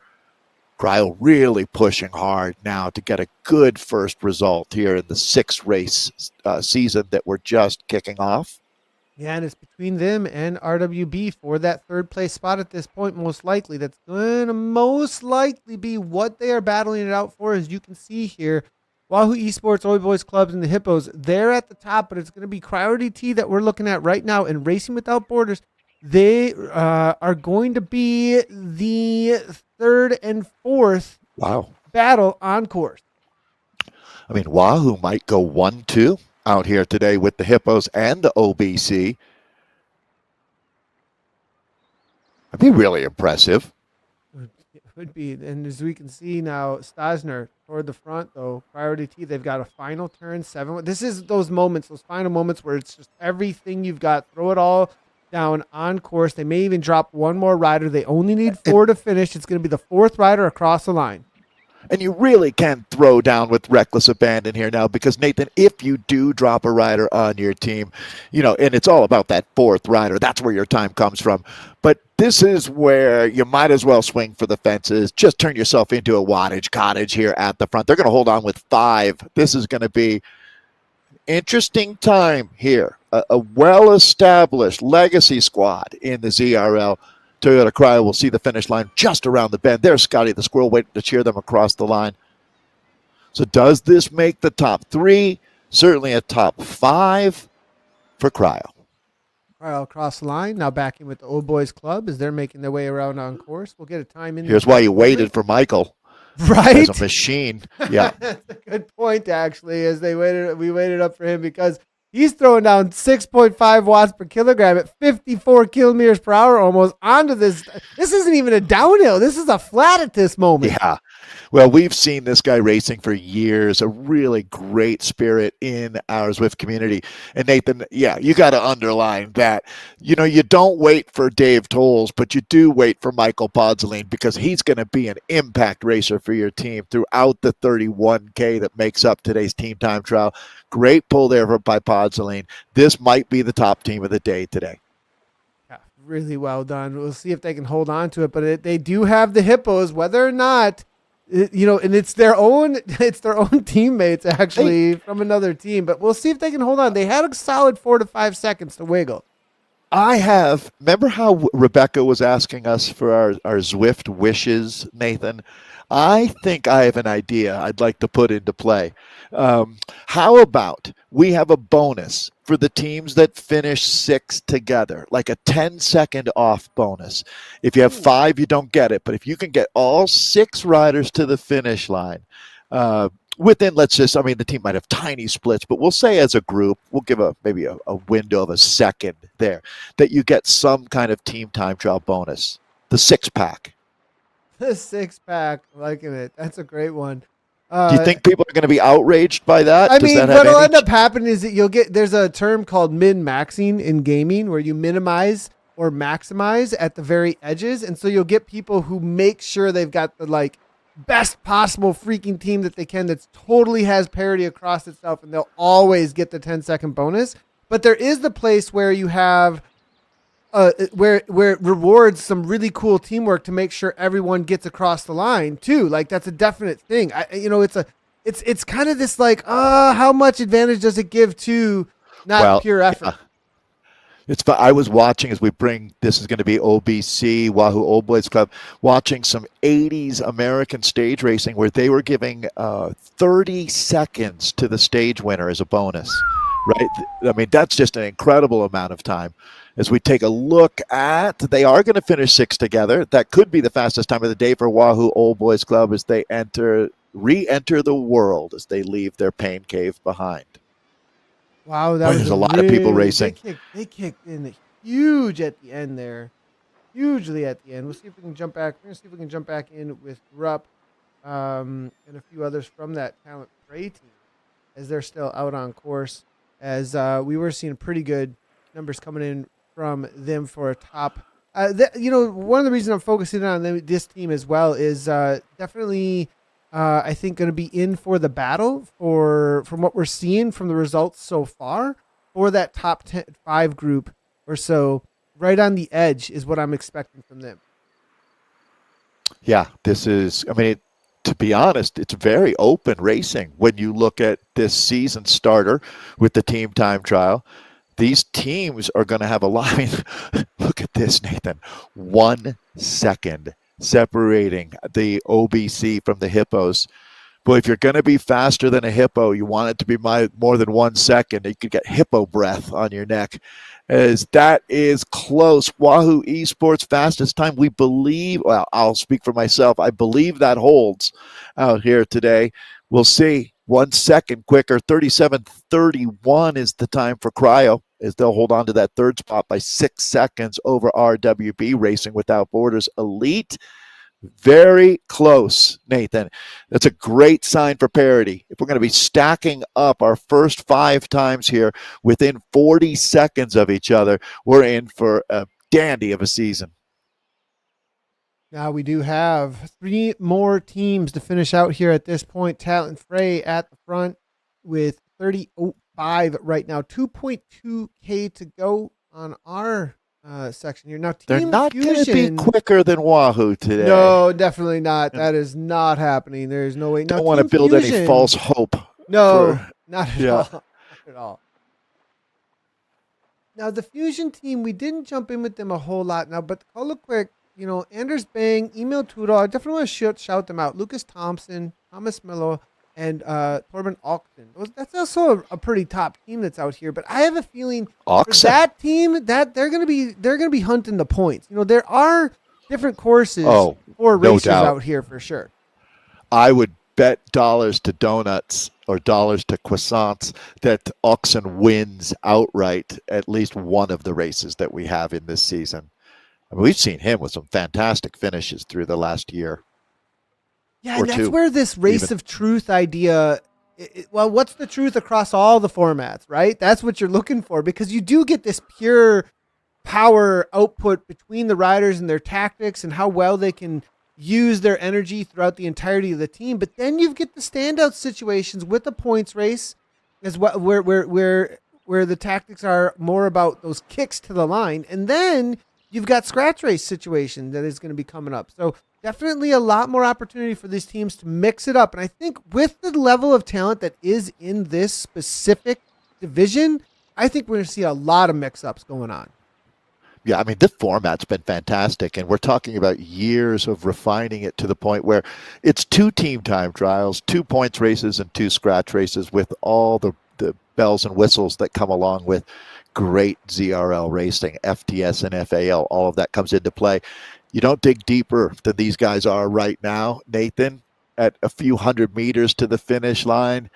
Cryo really pushing hard now to get a good first result here in the 6-race season that we're just kicking off. Yeah, and it's between them and RWB for that third place spot at this point, most likely. That's going to most likely be what they are battling it out for, as you can see here. Wahoo Esports, Oi Boys Clubs, and the Hippos, they're at the top, but it's going to be Cryo DT that we're looking at right now. And Racing Without Borders, they are going to be the third and fourth battle on course. I mean, Wahoo might go 1-2. Out here today with the Hippos and the OBC. That'd be really impressive. It would be. And as we can see now, Stasner toward the front, though, Priority T, they've got a final turn, 7. This is those moments, those final moments where it's just everything you've got. Throw it all down on course. They may even drop one more rider. They only need 4 to finish. It's going to be the 4th rider across the line. And you really can throw down with reckless abandon here now, because, Nathan, if you do drop a rider on your team, and it's all about that 4th rider, that's where your time comes from. But this is where you might as well swing for the fences. Just turn yourself into a wattage cottage here at the front. They're going to hold on with 5. This is going to be an interesting time here. A well-established legacy squad in the ZRL. Toyota Cryo will see the finish line just around the bend. There's Scotty the Squirrel waiting to cheer them across the line. So does this make the top 3? Certainly a top 5 for Cryo. Cryo across the line. Now back in with the Old Boys Club as they're making their way around on course. We'll get a time in. Here's why you waited for Michael. Right? As a machine. Yeah. That's a good point, actually, as we waited up for him, because he's throwing down 6.5 watts per kilogram at 54 kilometers per hour almost onto this. This isn't even a downhill. This is a flat at this moment. Yeah. Well, we've seen this guy racing for years, a really great spirit in our Zwift community. And Nathan, you got to underline that. You don't wait for Dave Tolles, but you do wait for Michael Podzoline, because he's going to be an impact racer for your team throughout the 31K that makes up today's team time trial. Great pull there by Podzoline. This might be the top team of the day today. Yeah, really well done. We'll see if they can hold on to it, but they do have the Hippos, whether or not And it's their own teammates actually from another team. But we'll see if they can hold on. They had a solid 4 to 5 seconds to wiggle. Remember how Rebecca was asking us for our Zwift wishes, Nathan? I think I have an idea I'd like to put into play. How about we have a bonus for the teams that finish 6 together, like a 10-second off bonus. If you have 5, you don't get it. But if you can get all 6 riders to the finish line, within, the team might have tiny splits, but we'll say as a group, we'll give maybe a window of a second there, that you get some kind of team time trial bonus. The 6-pack. The 6-pack, liking it. That's a great one. Do you think people are going to be outraged by that? What'll end up happening is that there's a term called min-maxing in gaming where you minimize or maximize at the very edges. And so you'll get people who make sure they've got the best possible freaking team that they can that's totally has parity across itself, and they'll always get the 10-second bonus. But there is the place where you have where it rewards some really cool teamwork to make sure everyone gets across the line too. That's a definite thing. It's kind of this how much advantage does it give to pure effort? I was watching as this is going to be OBC, Wahoo Old Boys Club, watching some 80s American stage racing where they were giving 30 seconds to the stage winner as a bonus, right? I mean, that's just an incredible amount of time. As we take a look they are going to finish 6 together. That could be the fastest time of the day for Wahoo Old Boys Club as they re-enter the world as they leave their pain cave behind. Wow, there's a lot of people racing. They kicked in huge at the end there. Hugely at the end. We'll see if we can jump back. We're going to see if we can jump back in with Rupp and a few others from that Talentfrei team as they're still out on course. As we were seeing pretty good numbers coming in from them for a top. One of the reasons I'm focusing on this team as well is definitely I think going to be in for the battle from what we're seeing from the results so far for that top 5 group or so. Right on the edge is what I'm expecting from them. Yeah, this is, to be honest, it's very open racing when you look at this season starter with the team time trial. These teams are going to have a lot. Look at this, Nathan. 1 second separating the OBC from the Hippos. Boy, if you're going to be faster than a Hippo, you want it to be more than 1 second. You could get Hippo breath on your neck. As that is close. Wahoo Esports fastest time, we believe, well, I'll speak for myself. I believe that holds out here today. We'll see. 1 second quicker. 37:31 is the time for Cryo, as they'll hold on to that third spot by 6 seconds over RWB Racing Without Borders Elite. Very close, Nathan. That's a great sign for parity. If we're going to be stacking up our first 5 times here within 40 seconds of each other, we're in for a dandy of a season. Now we do have 3 more teams to finish out here at this point. Talentfrei at the front with 30.05 right now. 2.2K to go on our section here. Now, they're not going to be quicker than Wahoo today. No, definitely not. That is not happening. There's no way. Don't want to build any false hope. No, not at all. Not at all. Now, the Fusion team, we didn't jump in with them a whole lot now, but call it quick. Anders Bang, Email Tudor, I definitely want to shout them out. Lucas Thompson, Thomas Miller, and Torben Oxen. That's also a pretty top team that's out here. But I have a feeling for that team that they're gonna be hunting the points. There are different courses for racers out here for sure. I would bet dollars to donuts or dollars to croissants that Oxen wins outright at least one of the races that we have in this season. We've seen him with some fantastic finishes through the last year. Yeah, and that's where this race of truth idea, what's the truth across all the formats, right? That's what you're looking for, because you do get this pure power output between the riders and their tactics and how well they can use their energy throughout the entirety of the team. But then you get the standout situations with the points race as well, where the tactics are more about those kicks to the line. And then you've got scratch race situation that is going to be coming up. So definitely a lot more opportunity for these teams to mix it up. And I think with the level of talent that is in this specific division, I think we're going to see a lot of mix-ups going on. Yeah, I mean, this format's been fantastic, and we're talking about years of refining it to the point where it's 2 team time trials, 2 points races, and 2 scratch races with all the bells and whistles that come along with great ZRL racing, FTS and FAL. All of that comes into play. You don't dig deeper than these guys are right now, Nathan, at a few hundred meters to the finish line.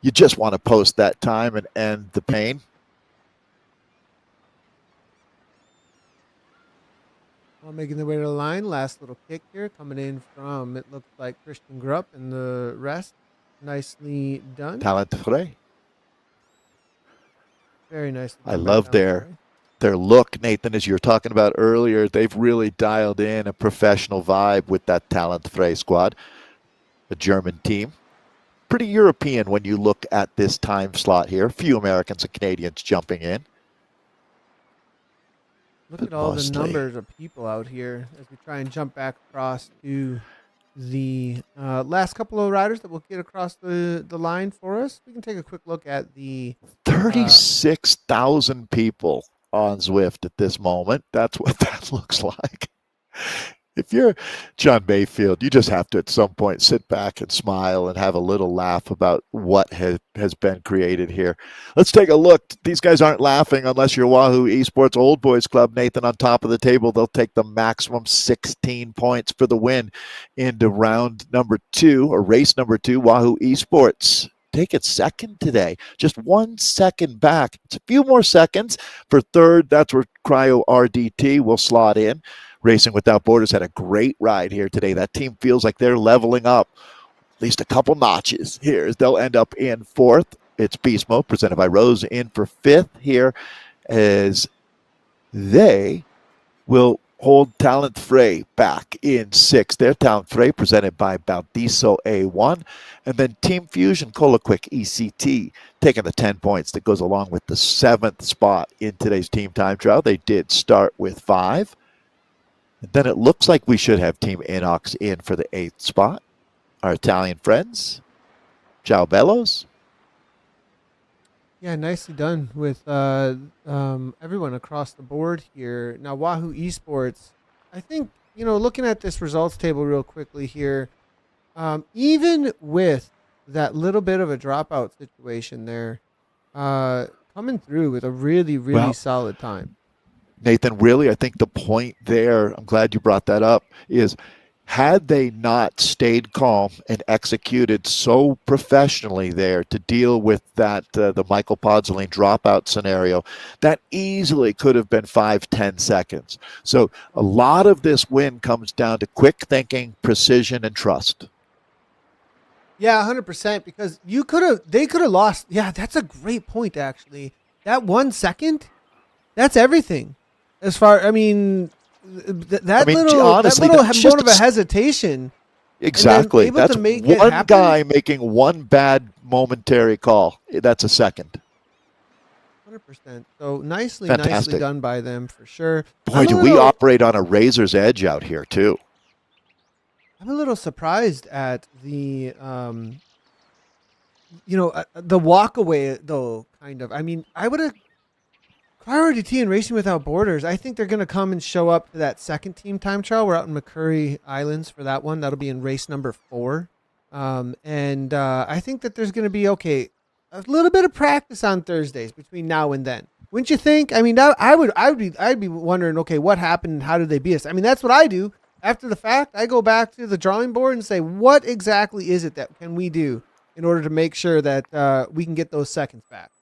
You just want to post that time and end the pain. Well, making their way to the line. Last little kick here coming in from, it looks like Christian Grupp and the rest. Nicely done. Talentfrei. Very nicely done. I love their look, Nathan, as you were talking about earlier. They've really dialed in a professional vibe with that Talentfrei squad, a German team. Pretty European when you look at this time slot here. A few Americans and Canadians jumping in. Look at all the numbers of people out here as we try and jump back across to the last couple of riders that will get across the line for us. We can take a quick look at the 36,000 people on Zwift at this moment. That's what that looks like. If you're John Mayfield, you just have to at some point sit back and smile and have a little laugh about what has been created here. Let's take a look. These guys aren't laughing unless you're Wahoo Esports Old Boys Club. Nathan, on top of the table, they'll take the maximum 16 points for the win into round number 2 or race number 2. Wahoo Esports take it second today, just 1 second back. It's a few more seconds for third. That's where Cryo RDT will slot in. Racing Without Borders had a great ride here today. That team feels like they're leveling up at least a couple notches here as they'll end up in 4th. It's Beast Mode presented by Rose in for 5th here as they will hold Talentfrei back in 6th. Their Talentfrei presented by Baldiso A1. And then Team Fusion Colaquick ECT taking the 10 points that goes along with the 7th spot in today's team time trial. They did start with 5. And then it looks like we should have Team Inox in for the 8th spot. Our Italian friends, Ciao Bellos. Yeah, nicely done with everyone across the board here. Now, Wahoo Esports, I think, looking at this results table real quickly here, even with that little bit of a dropout situation there, coming through with a really, really solid time. Nathan, really, I think the point there, I'm glad you brought that up, is had they not stayed calm and executed so professionally there to deal with that, the Michael Podzoline dropout scenario, that easily could have been 5-10 seconds. So a lot of this win comes down to quick thinking, precision, and trust. Yeah, 100%, because they could have lost. Yeah, that's a great point, actually. That 1 second, that's everything. As far, honestly, that little moment of a hesitation. Exactly. That's one guy making one bad momentary call. That's a second. 100%. So nicely done by them for sure. Boy, do we operate on a razor's edge out here too. I'm a little surprised at the, the walk away though, kind of. I mean, I would have. RDT and Racing Without Borders, I think they're going to come and show up to that second team time trial. We're out in McCurry Islands for that one. That'll be in race number 4. And I think that there's going to be, a little bit of practice on Thursdays between now and then. Wouldn't you think? I mean, I'd be wondering, what happened and how did they beat us? I mean, that's what I do. After the fact, I go back to the drawing board and say, what exactly is it that can we do in order to make sure that we can get those seconds back?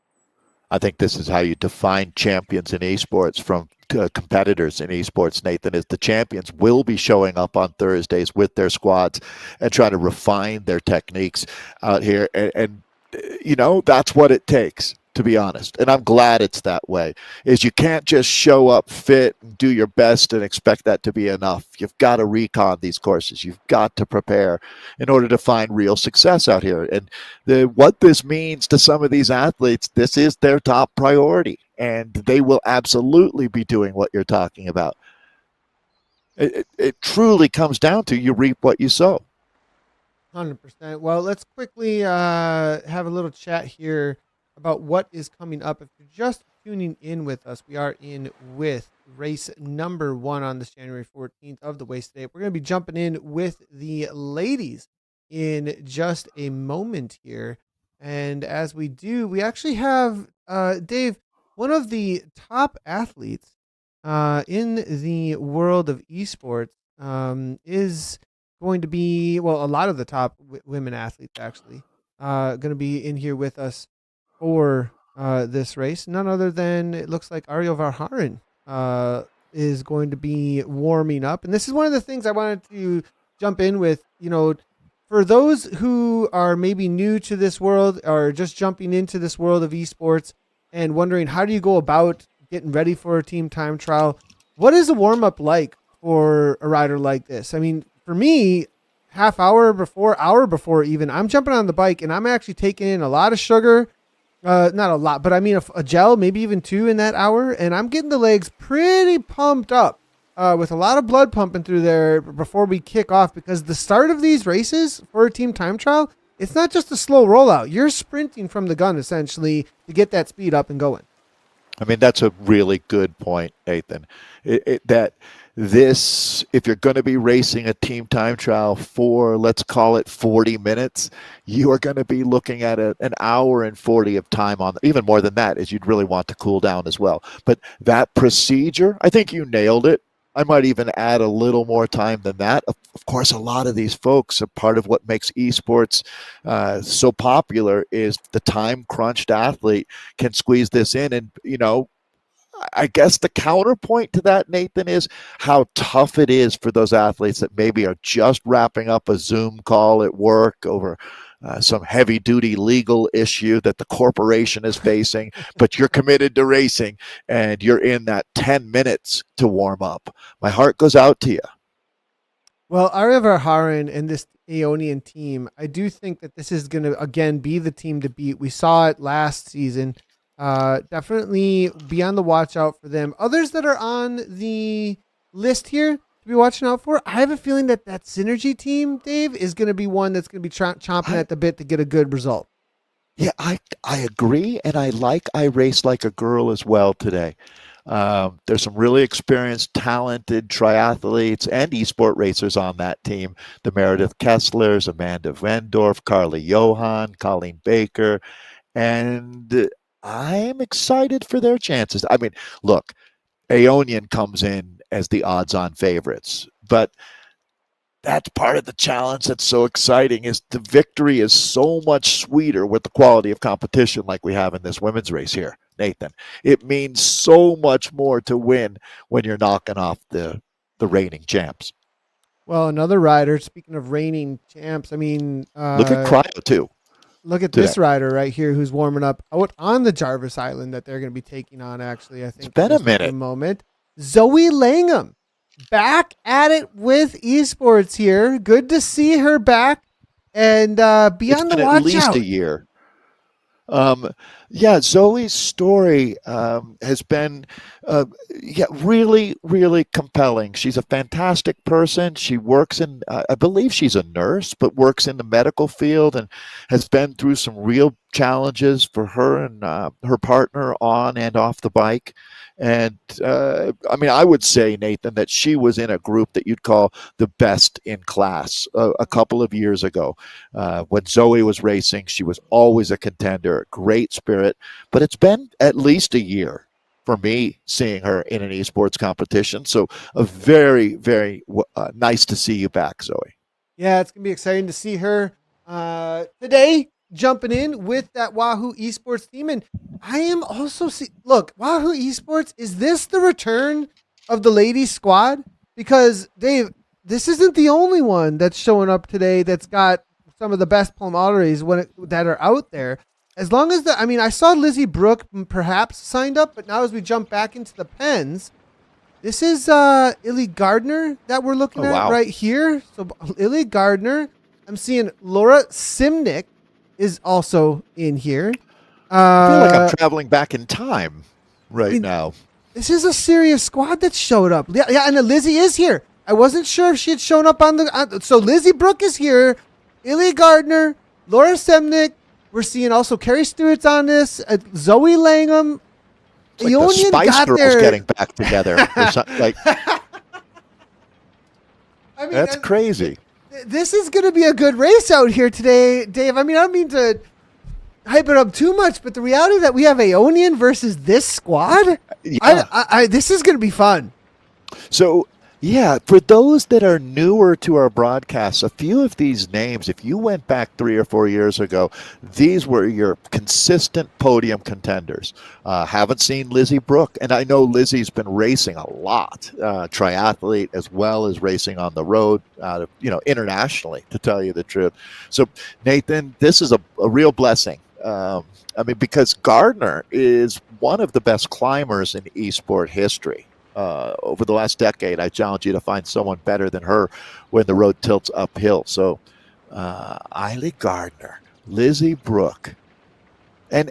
I think this is how you define champions in esports from competitors in esports, Nathan, is the champions will be showing up on Thursdays with their squads and try to refine their techniques out here. And that's what it takes, to be honest. And I'm glad it's that way, is you can't just show up fit and do your best and expect that to be enough. You've got to recon these courses. You've got to prepare in order to find real success out here. And what this means to some of these athletes, this is their top priority. And they will absolutely be doing what you're talking about. It truly comes down to you reap what you sow. 100%. Well, let's quickly have a little chat here about what is coming up. If you're just tuning in with us, we are in with race number 1 on this January 14th of the Wasted 8. We're going to be jumping in with the ladies in just a moment here. And as we do, we actually have, Dave, one of the top athletes in the world of esports is going to be, well, a lot of the top women athletes actually going to be in here with us for this race. None other than, it looks like Ariel Varharin is going to be warming up. And this is one of the things I wanted to jump in with, for those who are maybe new to this world or just jumping into this world of esports and wondering, how do you go about getting ready for a team time trial? What is a warm up like for a rider like this? I mean, for me, hour before even, I'm jumping on the bike and I'm actually taking in a lot of sugar. Not a lot, but I mean a gel, maybe even 2 in that hour. And I'm getting the legs pretty pumped up with a lot of blood pumping through there before we kick off, because the start of these races for a team time trial, it's not just a slow rollout. You're sprinting from the gun essentially to get that speed up and going. I mean, that's a really good point, Nathan. If you're going to be racing a team time trial for, let's call it 40 minutes, you are going to be looking at an hour and 40 of time on, even more than that, as you'd really want to cool down as well. But that procedure, I think you nailed it. I might even add a little more time than that. Of course, a lot of these folks are part of what makes esports so popular is the time-crunched athlete can squeeze this in. And, I guess the counterpoint to that, Nathan, is how tough it is for those athletes that maybe are just wrapping up a Zoom call at work over some heavy-duty legal issue that the corporation is facing, but you're committed to racing and you're in that 10 minutes to warm up. My heart goes out to you. Well, Arya Varharin and this Aeonian team, I do think that this is going to, again, be the team to beat. We saw it last season. Definitely be on the watch out for them. Others that are on the list here to be watching out for, I have a feeling that Synergy team, Dave, is going to be one that's going to be chomping at the bit to get a good result. Yeah, I agree, and I race like a girl as well today. There's some really experienced, talented triathletes and esport racers on that team. The Meredith Kesslers, Amanda Vendorf, Carly Johan, Colleen Baker, and I am excited for their chances. I mean, look, Aeonian comes in as the odds-on favorites, but that's part of the challenge that's so exciting is the victory is so much sweeter with the quality of competition like we have in this women's race here, Nathan. It means so much more to win when you're knocking off the reigning champs. Well, another rider, speaking of reigning champs, I mean... look at Cryo, too. Look at this rider right here who's warming up out on the Jarvis Island that they're going to be taking on, actually, I think. It's been a minute. Moment. Zoe Langham, back at it with esports here. Good to see her back and be on the watch out. At least a year. Zoe's story has been really, really compelling. She's a fantastic person. She works in, I believe she's a nurse, but works in the medical field and has been through some real challenges for her and her partner on and off the bike. And I would say, Nathan, that she was in a group that you'd call the best in class a couple of years ago. When Zoe was racing, she was always a contender, great spirit. But it's been at least a year for me seeing her in an esports competition. So a very, very nice to see you back, Zoe. Yeah, it's going to be exciting to see her today jumping in with that Wahoo Esports team. And I am also look, Wahoo Esports, is this the return of the ladies squad? Because Dave, this isn't the only one that's showing up today that's got some of the best palmares that are out there. As long as I saw Lizzie Brooke perhaps signed up, but now as we jump back into the pens, this is Illy Gardner that we're looking at right here. So Illy Gardner, I'm seeing Laura Simnick is also in here. I feel like I'm traveling back in time now. This is a serious squad that showed up. Yeah, and Lizzie is here. I wasn't sure if she had shown up on the. So Lizzie Brooke is here, Illy Gardner, Laura Semnick. We're seeing also Carrie Stewart's on this. Zoe Langham. It's like the Spice got Girls their... getting back together. Or something. Like, I mean, that's crazy. This is going to be a good race out here today, Dave. I mean, I don't mean to hype it up too much, but the reality that we have Aeonian versus this squad, Yeah. this is going to be fun. So, yeah, for those that are newer to our broadcasts, a few of these names, if you went back 3 or 4 years ago, these were your consistent podium contenders. Haven't seen Lizzie Brooke, and I know Lizzie's been racing a lot, triathlete as well as racing on the road, internationally, to tell you the truth. So, Nathan, this is a real blessing. Because Gardner is one of the best climbers in esport history. Over the last decade, I challenge you to find someone better than her when the road tilts uphill. So, Illy Gardner, Lizzie Brooke, and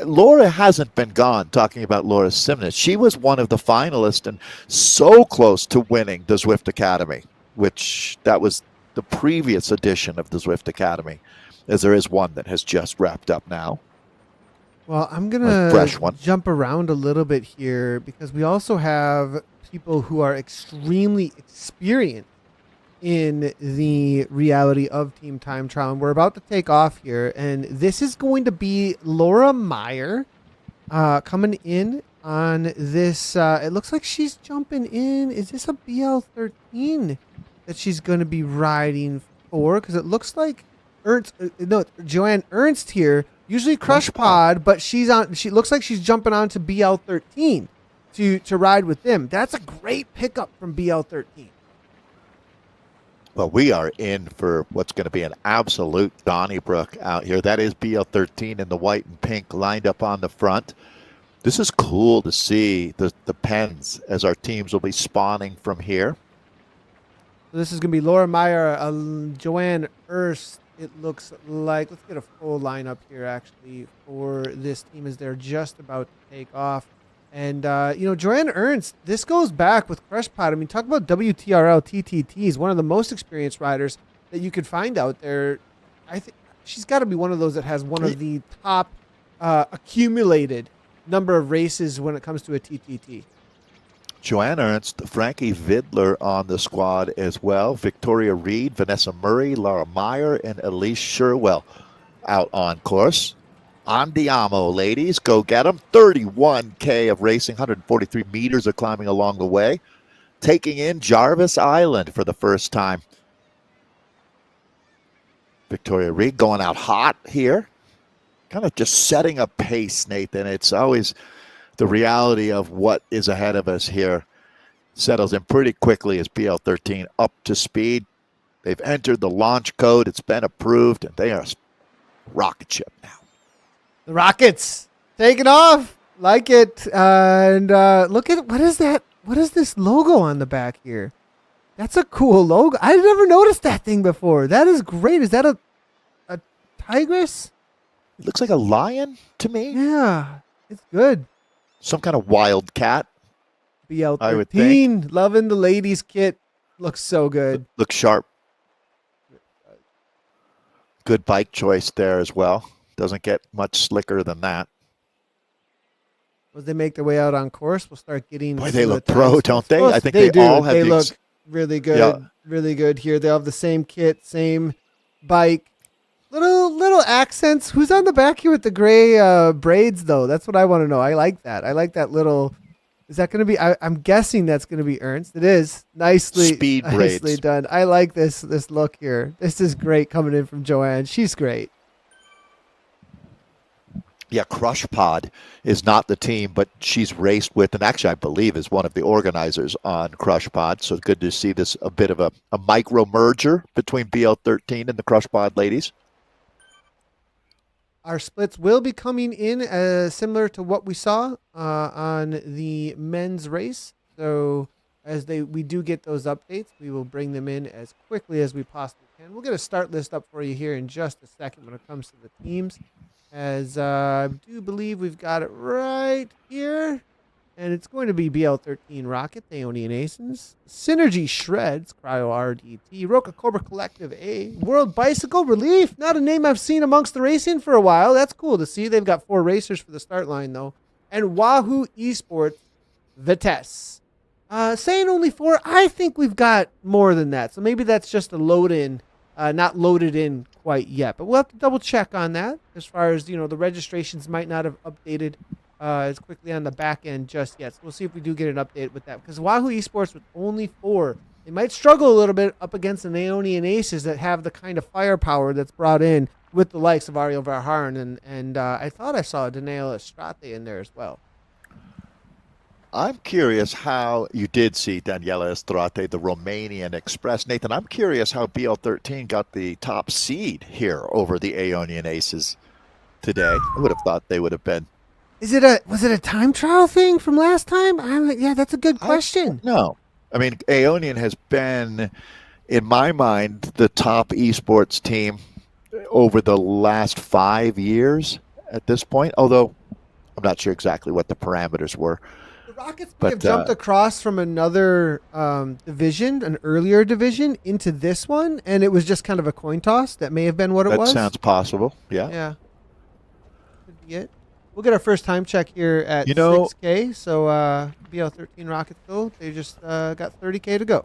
Laura hasn't been gone. Talking about Laura Simnett, she was one of the finalists and so close to winning the Zwift Academy, which that was the previous edition of the Zwift Academy, as there is one that has just wrapped up now. Well, I'm going to jump around a little bit here because we also have people who are extremely experienced in the reality of Team Time Trial. And we're about to take off here. And this is going to be Laura Meyer coming in on this. It looks like she's jumping in. Is this a BL13 that she's going to be riding for? Because it looks like Joanne Ernst here. Usually Crush Pod, but she looks like she's jumping on to BL13 to ride with them. That's a great pickup from BL13. Well, we are in for what's going to be an absolute Donnybrook out here. That is BL13 in the white and pink lined up on the front. This is cool to see the pens as our teams will be spawning from here. So this is going to be Laura Meyer, Joanne Ernst. It looks like, let's get a full lineup here actually for this team as they're just about to take off. And, Joanne Ernst, this goes back with Crush Pod. I mean, talk about WTRL TTTs, one of the most experienced riders that you could find out there. I think she's got to be one of those that has one of the top accumulated number of races when it comes to a TTT. Joanne Ernst, Frankie Vidler on the squad as well. Victoria Reed, Vanessa Murray, Laura Meyer, and Elise Sherwell out on course. Andiamo, ladies, go get them. 31K of racing, 143 meters of climbing along the way. Taking in Jarvis Island for the first time. Victoria Reed going out hot here. Kind of just setting a pace, Nathan. It's always the reality of what is ahead of us here settles in pretty quickly as BL13 up to speed. They've entered the launch code. It's been approved, and they are rocket ship now. The Rockets taking off. Like it. And look at, what is that? What is this logo on the back here? That's a cool logo. I've never noticed that thing before. That is great. Is that a tigress? It looks like a lion to me. Yeah, it's good. Some kind of wild cat. BL13, I would think. Loving the ladies kit. Looks so good. Looks sharp. Good bike choice there as well. Doesn't get much slicker than that. As they make their way out on course, we'll start getting... Boy, they look pro, don't they? I think they do. all have they look really good. Really good here. They have the same kit, same bike. Little accents. Who's on the back here with the gray braids, though? That's what I want to know. I like that. I like that little... Is that going to be... I'm guessing that's going to be Ernst. It is. Nicely braids. Done. I like this look here. This is great coming in from Joanne. She's great. Yeah, Crush Pod is not the team, but she's raced with, and actually I believe is one of the organizers on Crush Pod. So good to see this, a bit of a micro merger between BL13 and the Crush Pod ladies. Our splits will be coming in similar to what we saw on the men's race. So as we do get those updates, we will bring them in as quickly as we possibly can. We'll get a start list up for you here in just a second when it comes to the teams. As I do believe we've got it right here. And it's going to be BL13 Rocket, Aeonian Aces, Synergy Shreds, Cryo RDT, Roca Cobra Collective A, World Bicycle Relief, not a name I've seen amongst the racing for a while. That's cool to see. They've got 4 racers for the start line, though. And Wahoo Esports Vitesse. Saying only 4, I think we've got more than that. So maybe that's just a load-in, not loaded in quite yet. But we'll have to double check on that as far as, the registrations might not have updated as quickly on the back end just yet. So we'll see if we do get an update with that. Because Wahoo Esports with only 4, they might struggle a little bit up against the Aeonian Aces that have the kind of firepower that's brought in with the likes of Ariel Verharn. And I thought I saw Daniel Estrate in there as well. I'm curious how you did see Daniela Estrate, the Romanian Express. Nathan, I'm curious how BL13 got the top seed here over the Aeonian Aces today. I would have thought they would have been. Was it a time trial thing from last time? Yeah, that's a good question. No. I mean, Aeonian has been, in my mind, the top esports team over the last 5 years at this point, although I'm not sure exactly what the parameters were. The Rockets may have jumped across from another division, an earlier division, into this one, and it was just kind of a coin toss. That may have been what it was. That sounds possible, yeah. Yeah. Could be it. We'll get our first time check here at 6K. So BL13 Rockets go. They just got 30K to go.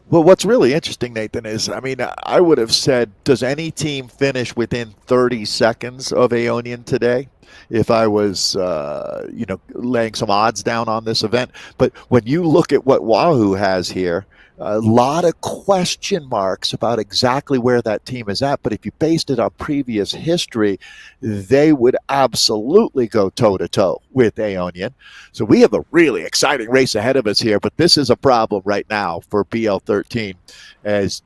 Well, what's really interesting, Nathan, is, I mean, I would have said, does any team finish within 30 seconds of Aeonian today if I was, laying some odds down on this event? But when you look at what Wahoo has here, a lot of question marks about exactly where that team is at. But if you based it on previous history, they would absolutely go toe-to-toe with Aeonian. So we have a really exciting race ahead of us here. But this is a problem right now for BL13 as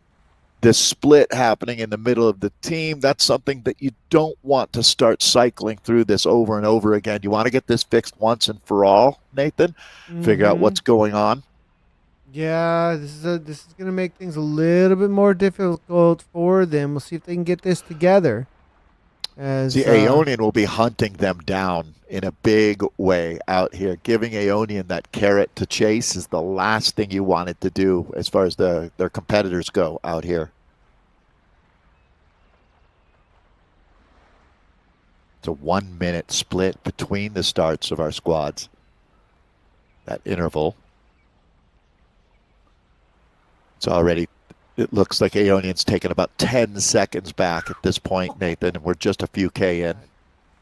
this split happening in the middle of the team. That's something that you don't want to start cycling through this over and over again. You want to get this fixed once and for all, Nathan, figure out what's going on. Yeah, this is going to make things a little bit more difficult for them. We'll see if they can get this together. The Aeonian will be hunting them down in a big way out here. Giving Aeonian that carrot to chase is the last thing you wanted to do as far as their competitors go out here. It's a 1 minute split between the starts of our squads. That interval. It's already, it looks like Aeonian's taken about 10 seconds back at this point, Nathan, and we're just a few K in.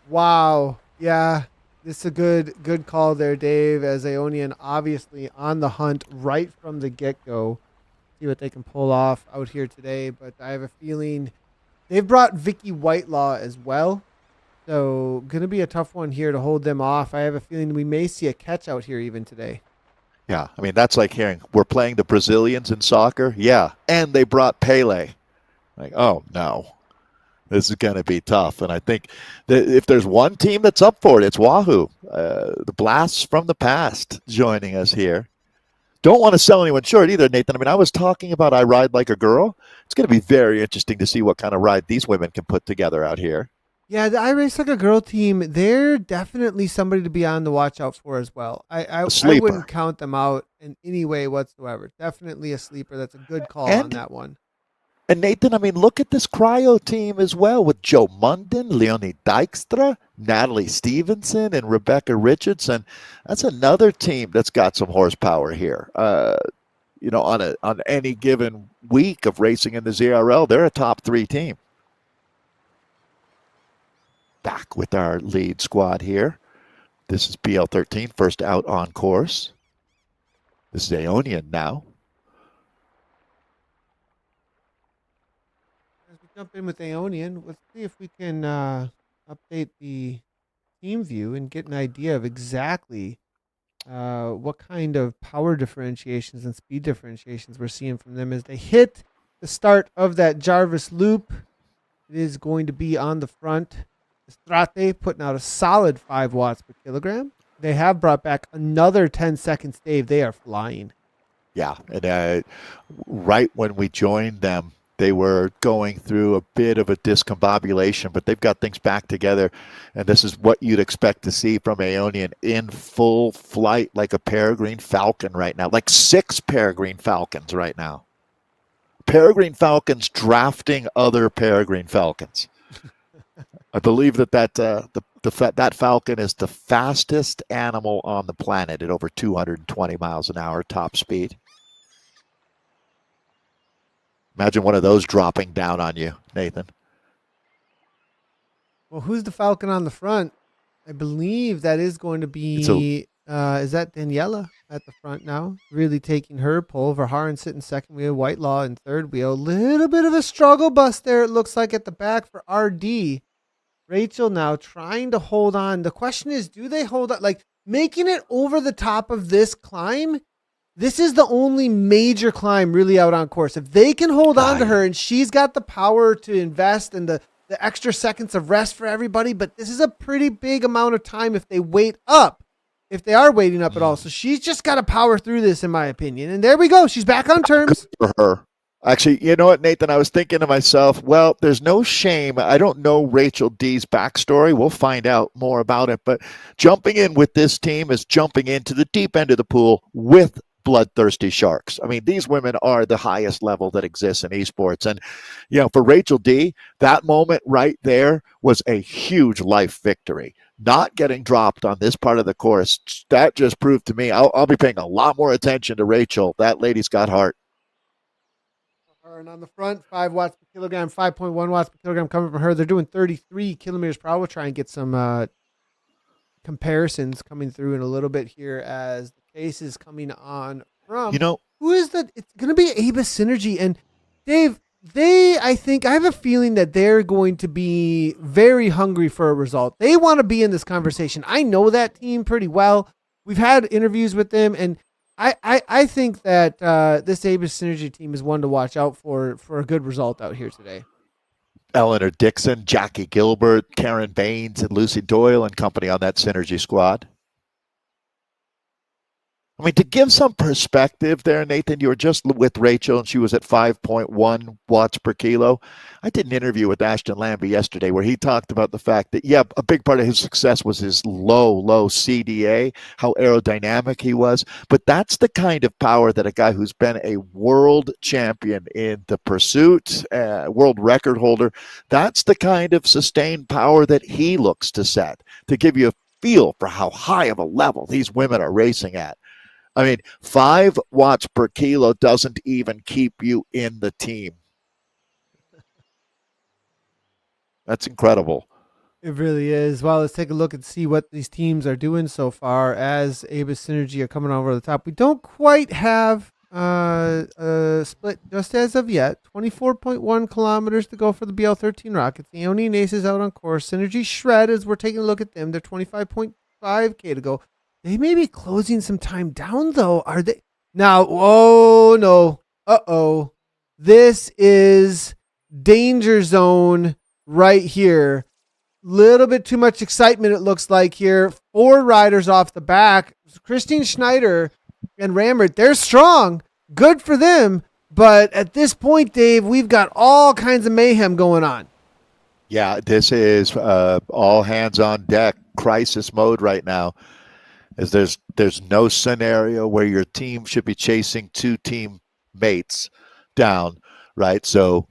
Wow. Yeah, this is a good call there, Dave, as Aeonian obviously on the hunt right from the get-go. See what they can pull off out here today, but I have a feeling they've brought Vicky Whitelaw as well. So going to be a tough one here to hold them off. I have a feeling we may see a catch out here even today. Yeah, I mean, that's like hearing, we're playing the Brazilians in soccer. Yeah, and they brought Pele. Like, oh, no. This is going to be tough. And I think that if there's one team that's up for it, it's Wahoo. The Blasts from the past joining us here. Don't want to sell anyone short either, Nathan. I mean, I was talking about I Ride Like a Girl. It's going to be very interesting to see what kind of ride these women can put together out here. Yeah, the I Race Like a Girl team, they're definitely somebody to be on the watch out for as well. I wouldn't count them out in any way whatsoever. Definitely a sleeper. That's a good call on that one. And Nathan, I mean, look at this cryo team as well with Joe Munden, Leonie Dijkstra, Natalie Stevenson, and Rebecca Richardson. That's another team that's got some horsepower here. On any given week of racing in the ZRL, they're a top 3 team. Back with our lead squad here. This is BL13, first out on course. This is Aeonian now. As we jump in with Aeonian, let's see if we can update the team view and get an idea of exactly what kind of power differentiations and speed differentiations we're seeing from them as they hit the start of that Jarvis loop. It is going to be on the front. Estrate putting out a solid 5 watts per kilogram. They have brought back another 10 seconds, Dave. They are flying. Yeah, and right when we joined them, they were going through a bit of a discombobulation, but they've got things back together. And this is what you'd expect to see from Aeonian in full flight, like a peregrine falcon right now, like 6 peregrine falcons right now. Peregrine falcons drafting other peregrine falcons. I believe that falcon is the fastest animal on the planet at over 220 miles an hour top speed. Imagine one of those dropping down on you, Nathan. Well, who's the falcon on the front? I believe that is going to be, is that Daniela at the front now? Really taking her pole. Verhaaren sitting second wheel, Whitelaw in third wheel. Little bit of a struggle bus there, it looks like, at the back for RD. Rachel now trying to hold on. The question is, do they hold on? Like, making it over the top of this climb, this is the only major climb really out on course. If they can hold on to her, and she's got the power to invest in the extra seconds of rest for everybody, but this is a pretty big amount of time if they wait up, if they are waiting up at all. So she's just got to power through this, in my opinion. And there we go. She's back on terms. Good for her. Actually, you know what, Nathan? I was thinking to myself, well, there's no shame. I don't know Rachel D's backstory. We'll find out more about it. But jumping in with this team is jumping into the deep end of the pool with bloodthirsty sharks. I mean, these women are the highest level that exists in esports. And, you know, for Rachel D, that moment right there was a huge life victory. Not getting dropped on this part of the course, that just proved to me, I'll be paying a lot more attention to Rachel. That lady's got heart. And on the front, 5 watts per kilogram, 5.1 watts per kilogram coming from her. They're doing 33 kilometers per hour. We'll try and get some comparisons coming through in a little bit here as the case is coming on from. You know, who is that? It's going to be Aba Synergy. And Dave, I have a feeling that they're going to be very hungry for a result. They want to be in this conversation. I know that team pretty well. We've had interviews with them, and I think that this Aba Synergy team is one to watch out for a good result out here today. Eleanor Dixon, Jackie Gilbert, Karen Baines, and Lucy Doyle and company on that Synergy squad. I mean, to give some perspective there, Nathan, you were just with Rachel, and she was at 5.1 watts per kilo. I did an interview with Ashton Lambie yesterday where he talked about the fact that, yeah, a big part of his success was his low CDA, how aerodynamic he was. But that's the kind of power that a guy who's been a world champion in the pursuit, world record holder, that's the kind of sustained power that he looks to set, to give you a feel for how high of a level these women are racing at. I mean, 5 watts per kilo doesn't even keep you in the team. That's incredible. It really is. Well, let's take a look and see what these teams are doing so far as Aba Synergy are coming over the top. We don't quite have a split just as of yet. 24.1 kilometers to go for the BL13 Rockets. The Aeonian Aces out on course. Synergy Shred, as we're taking a look at them, they're 25.5K to go. They may be closing some time down, though. Are they? Now, oh, no. Uh-oh. This is danger zone right here. Little bit too much excitement, it looks like here. 4 riders off the back. Christine Schneider and Rammert, they're strong. Good for them. But at this point, Dave, we've got all kinds of mayhem going on. Yeah, this is all hands on deck crisis mode right now. Is there's no scenario where your team should be chasing 2 teammates down, right? So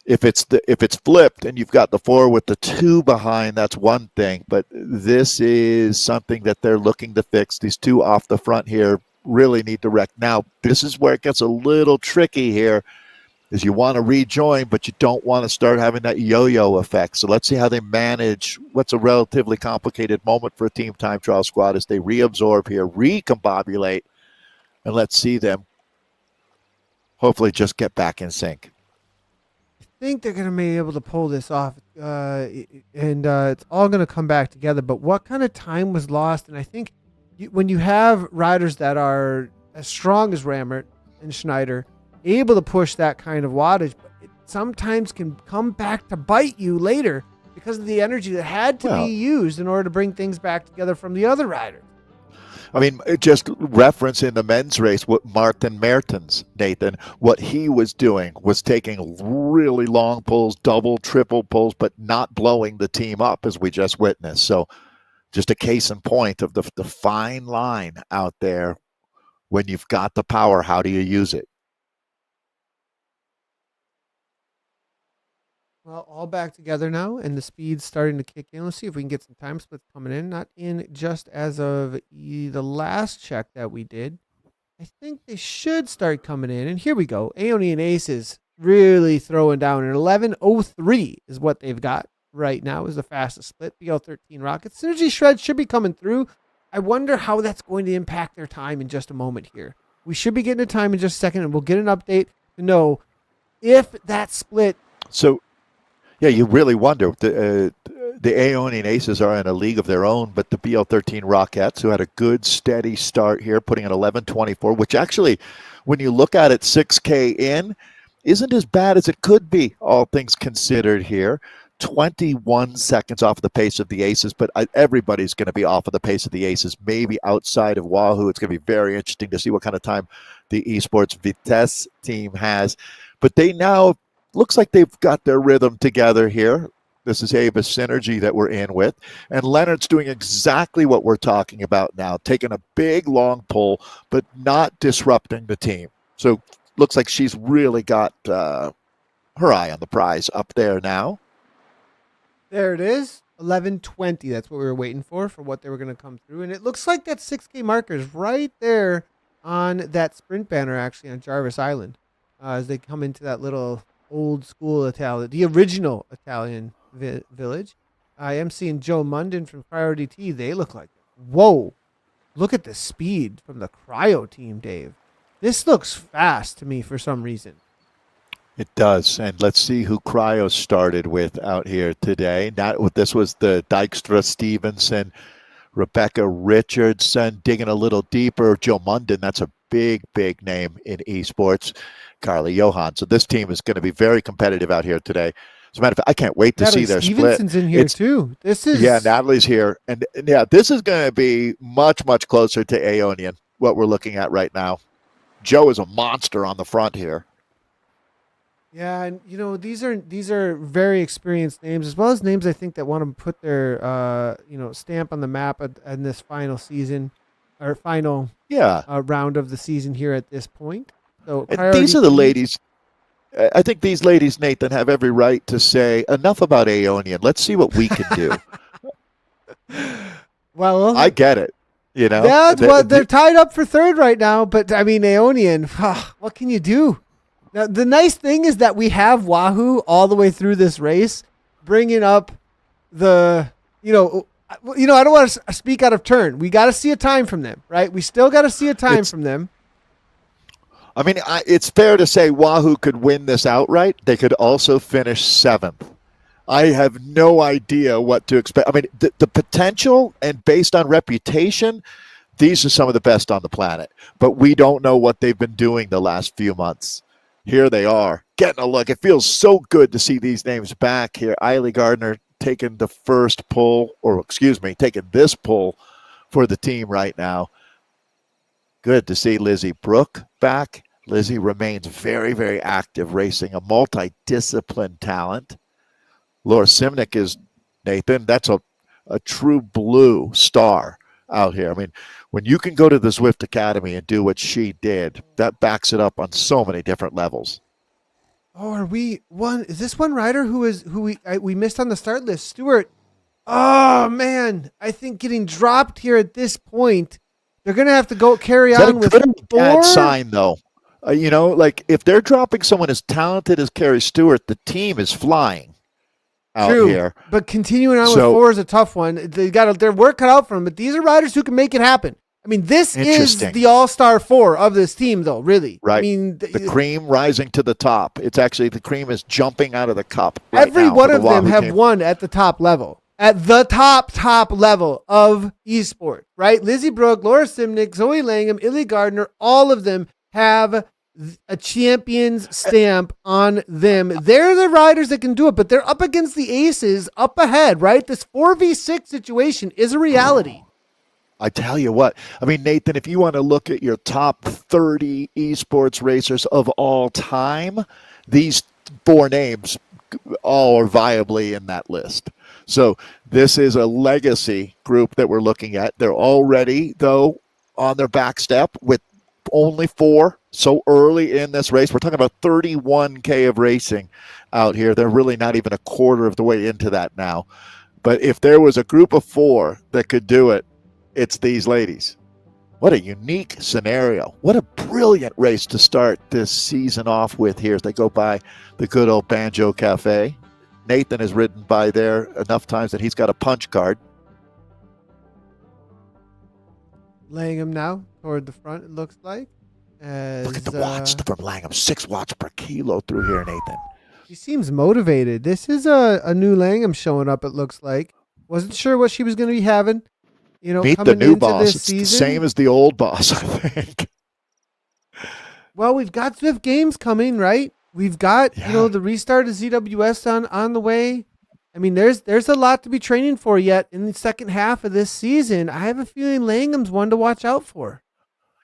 if it's flipped and you've got the 4 with the 2 behind, that's one thing. But this is something that they're looking to fix. These 2 off the front here really need to wreck. Now, this is where it gets a little tricky here, is you want to rejoin, but you don't want to start having that yo-yo effect. So let's see how they manage what's a relatively complicated moment for a team time trial squad as they reabsorb here, recombobulate, and let's see them hopefully just get back in sync. I think they're going to be able to pull this off, and it's all going to come back together. But what kind of time was lost? And I think when you have riders that are as strong as Rammert and Schneider, able to push that kind of wattage, but it sometimes can come back to bite you later because of the energy that had to be used in order to bring things back together from the other riders. I mean, just reference in the men's race what Martin Mertens, Nathan, what he was doing was taking really long pulls, double, triple pulls, but not blowing the team up as we just witnessed. So just a case in point of the fine line out there. When you've got the power, how do you use it? Well, all back together now, and the speed's starting to kick in. Let's see if we can get some time splits coming in. Not in just as of the last check that we did. I think they should start coming in. And here we go. Aeonian Aces really throwing down. An 11:03 is what they've got right now, is the fastest split. BL13 Rockets. Synergy Shred should be coming through. I wonder how that's going to impact their time in just a moment here. We should be getting a time in just a second, and we'll get an update to know if that split. So, yeah, you really wonder. The Aeonian Aces are in a league of their own, but the BL13 Rockettes, who had a good, steady start here, putting an 11:24, which actually, when you look at it 6K in, isn't as bad as it could be, all things considered here. 21 seconds off the pace of the Aces, but everybody's going to be off of the pace of the Aces, maybe outside of Wahoo. It's going to be very interesting to see what kind of time the Esports Vitesse team has. But they now, looks like they've got their rhythm together here. This is Avis Synergy that we're in with. And Leonard's doing exactly what we're talking about now, taking a big, long pull, but not disrupting the team. So looks like she's really got her eye on the prize up there now. There it is. 11:20. That's what we were waiting for what they were going to come through. And it looks like that 6K marker is right there on that sprint banner, actually, on Jarvis Island, as they come into that little old school Italian, the original Italian village. I am seeing Joe Munden from Priority T. They look like, whoa, look at the speed from the Cryo team, Dave. This looks fast to me for some reason. It does, and let's see who Cryo started with out here today. This was the Dykstra Stevenson, Rebecca Richardson, digging a little deeper. Joe Munden, that's a big, big name in esports. Carly Johan. So this team is going to be very competitive out here today. As a matter of fact, I can't wait to see their Stevenson's split. In here too. Natalie's here, and yeah, this is going to be much, much closer to Aeonian. What we're looking at right now. Joe is a monster on the front here. Yeah, and these are very experienced names, as well as names I think that want to put their stamp on the map in this final season or final round of the season here at this point. So these are the ladies. I think these ladies, Nathan, have every right to say enough about Aeonian. Let's see what we can do. Well, I get it. Yeah, they're tied up for third right now, but I mean Aeonian. What can you do? Now, the nice thing is that we have Wahoo all the way through this race, bringing up the, I don't want to speak out of turn. We got to see a time from them, right? We still got to see a time from them. I mean, it's fair to say Wahoo could win this outright. They could also finish 7th. I have no idea what to expect. I mean, the potential and based on reputation, these are some of the best on the planet. But we don't know what they've been doing the last few months. Here they are, getting a look. It feels so good to see these names back here. Eiley Gardner taking the first pull, taking this pull for the team right now. Good to see Lizzie Brooke back. Lizzie remains very, very active, racing, a multi-discipline talent. Laura Simnick is, Nathan, that's a true blue star out here. I mean, when you can go to the Zwift Academy and do what she did, that backs it up on so many different levels. Oh, is this one rider who we missed on the start list? Stewart. Oh man, I think getting dropped here at this point, they're gonna have to go carry on with 4. Bad sign though. If they're dropping someone as talented as Carrie Stewart, the team is flying out here. But continuing on with 4 is a tough one. They got their work cut out for them, but these are riders who can make it happen. I mean, this is the all-star 4 of this team, though, really. Right. I mean, the cream rising to the top. It's actually, the cream is jumping out of the cup. Every one of them have won at the top level. At the top level of esports, right? Lizzie Brooke, Laura Simnick, Zoe Langham, Illy Gardner, all of them have a champion's stamp on them. They're the riders that can do it, but they're up against the aces up ahead, right? This 4v6 situation is a reality. I tell you what, I mean, Nathan, if you want to look at your top 30 esports racers of all time, these four names all are viably in that list. So this is a legacy group that we're looking at. They're already, though, on their back step with only four so early in this race. We're talking about 31K of racing out here. They're really not even a quarter of the way into that now. But if there was a group of four that could do it, it's these ladies. What a unique scenario. What a brilliant race to start this season off with here as they go by the good old Banjo Cafe. Nathan has ridden by there enough times that he's got a punch card. Langham now toward the front, it looks like. Look at the watts from Langham. 6 watts per kilo through here, Nathan. She seems motivated. This is a new Langham showing up, it looks like. Wasn't sure what she was going to be having. You know, meet coming the new into boss. this It's season. the same as the old boss, I think. Well, we've got Zwift Games coming, right? We've got, the restart of ZWS on the way. I mean, there's a lot to be training for yet in the second half of this season. I have a feeling Langham's one to watch out for.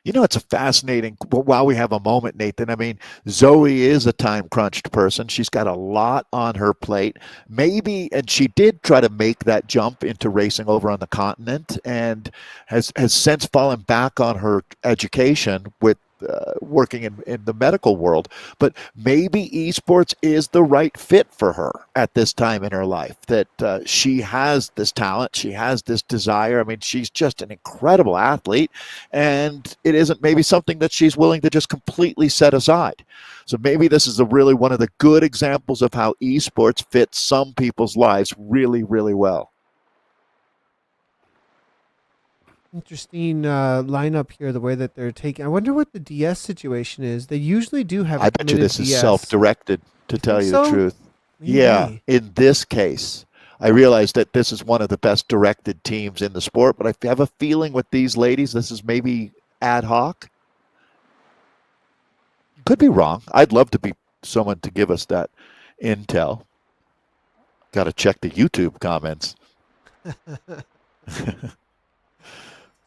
You know, it's a fascinating, while we have a moment, Nathan, I mean, Zoe is a time-crunched person. She's got a lot on her plate. Maybe, and she did try to make that jump into racing over on the continent and has since fallen back on her education with working in the medical world. But maybe esports is the right fit for her at this time in her life, that she has this talent, she has this desire. I mean, she's just an incredible athlete, and it isn't maybe something that she's willing to just completely set aside. So maybe this is really one of the good examples of how esports fits some people's lives really, really well. Interesting lineup here, the way that they're taking. I wonder what the DS situation is. They usually do have. I bet you this is self-directed, to tell you the truth. Maybe. Yeah, in this case, I realize that this is one of the best directed teams in the sport, but I have a feeling with these ladies, this is maybe ad hoc. Could be wrong. I'd love to be someone to give us that intel. Got to check the YouTube comments.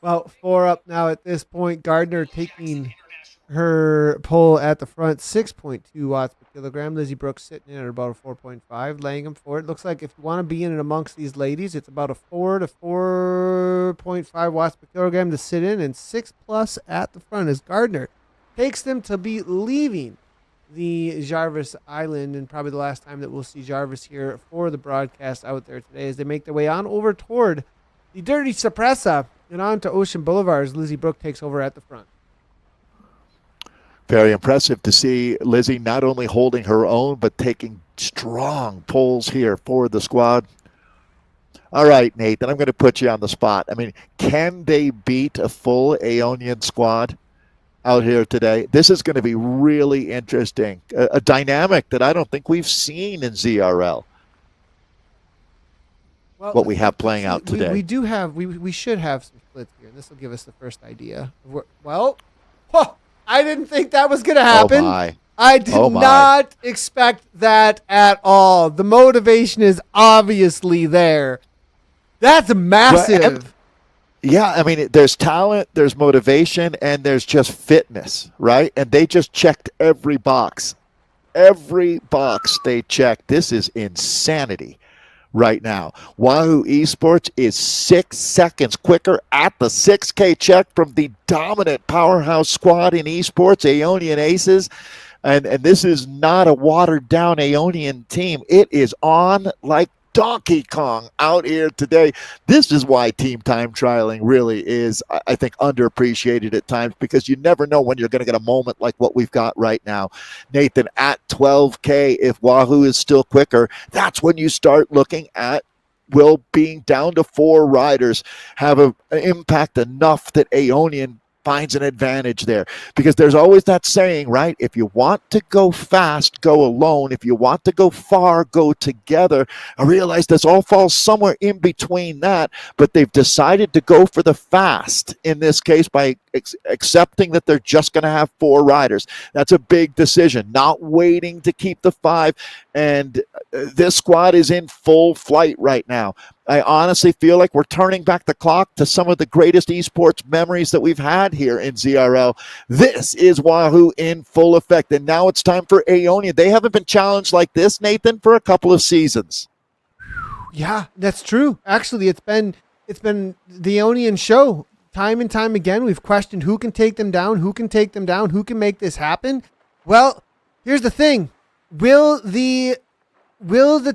Well, 4 up now at this point. Gardner taking her pole at the front, 6.2 watts per kilogram. Lizzie Brooks sitting in at about a 4.5. Langham for it. Looks like if you want to be in and amongst these ladies, it's about a 4 to 4.5 watts per kilogram to sit in, and 6+ at the front as Gardner takes them to be leaving the Jarvis Island, and probably the last time that we'll see Jarvis here for the broadcast out there today as they make their way on over toward the Dirty Suppressa and on to Ocean Boulevard as Lizzie Brooke takes over at the front. Very impressive to see Lizzie not only holding her own, but taking strong pulls here for the squad. All right, Nathan, I'm going to put you on the spot. I mean, can they beat a full Aeonian squad out here today? This is going to be really interesting. A dynamic that I don't think we've seen in ZRL. Well, what we have playing out today. We do have, we should have some splits here. This will give us the first idea. I didn't think that was going to happen. Oh my. I did not expect that at all. The motivation is obviously there. That's massive. Yeah, I mean, there's talent, there's motivation, and there's just fitness, right? And they just checked every box. Every box they checked. This is insanity right now. Wahoo Esports is 6 seconds quicker at the 6K check from the dominant powerhouse squad in esports, Aeonian Aces. And this is not a watered-down Aeonian team. It is on like Donkey Kong out here today. This is why team time trialing really is, I think, underappreciated at times, because you never know when you're going to get a moment like what we've got right now. Nathan, at 12K, if Wahoo is still quicker, that's when you start looking at will being down to 4 riders have an impact enough that Aeonian finds an advantage there, because there's always that saying, right? If you want to go fast, go alone. If you want to go far, go together. I realize this all falls somewhere in between that, but they've decided to go for the fast in this case by accepting that they're just going to have 4 riders. That's a big decision, not waiting to keep the 5. And this squad is in full flight right now. I honestly feel like we're turning back the clock to some of the greatest esports memories that we've had here in ZRL. This is Wahoo in full effect, and now it's time for Aeonian. They haven't been challenged like this, Nathan, for a couple of seasons. Yeah, that's true. Actually, it's been the Aeonian show time and time again. We've questioned who can take them down, who can make this happen. Well, here's the thing: will the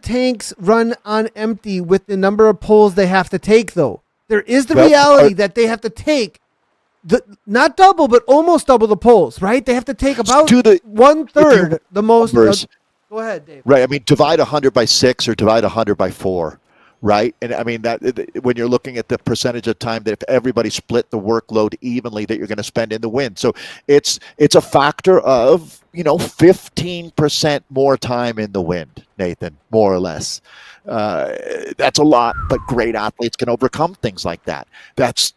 tanks run on empty with the number of poles they have to take? Though there is the reality that they have to take not double, but almost double the poles. Right? They have to take about 1/3 the most. Go ahead, Dave. Right. I mean, divide 100 by 6 or divide 100 by 4. Right. And I mean, that when you're looking at the percentage of time that if everybody split the workload evenly that you're going to spend in the win. So it's a factor of, 15% more time in the wind, Nathan, more or less. That's a lot, but great athletes can overcome things like that. That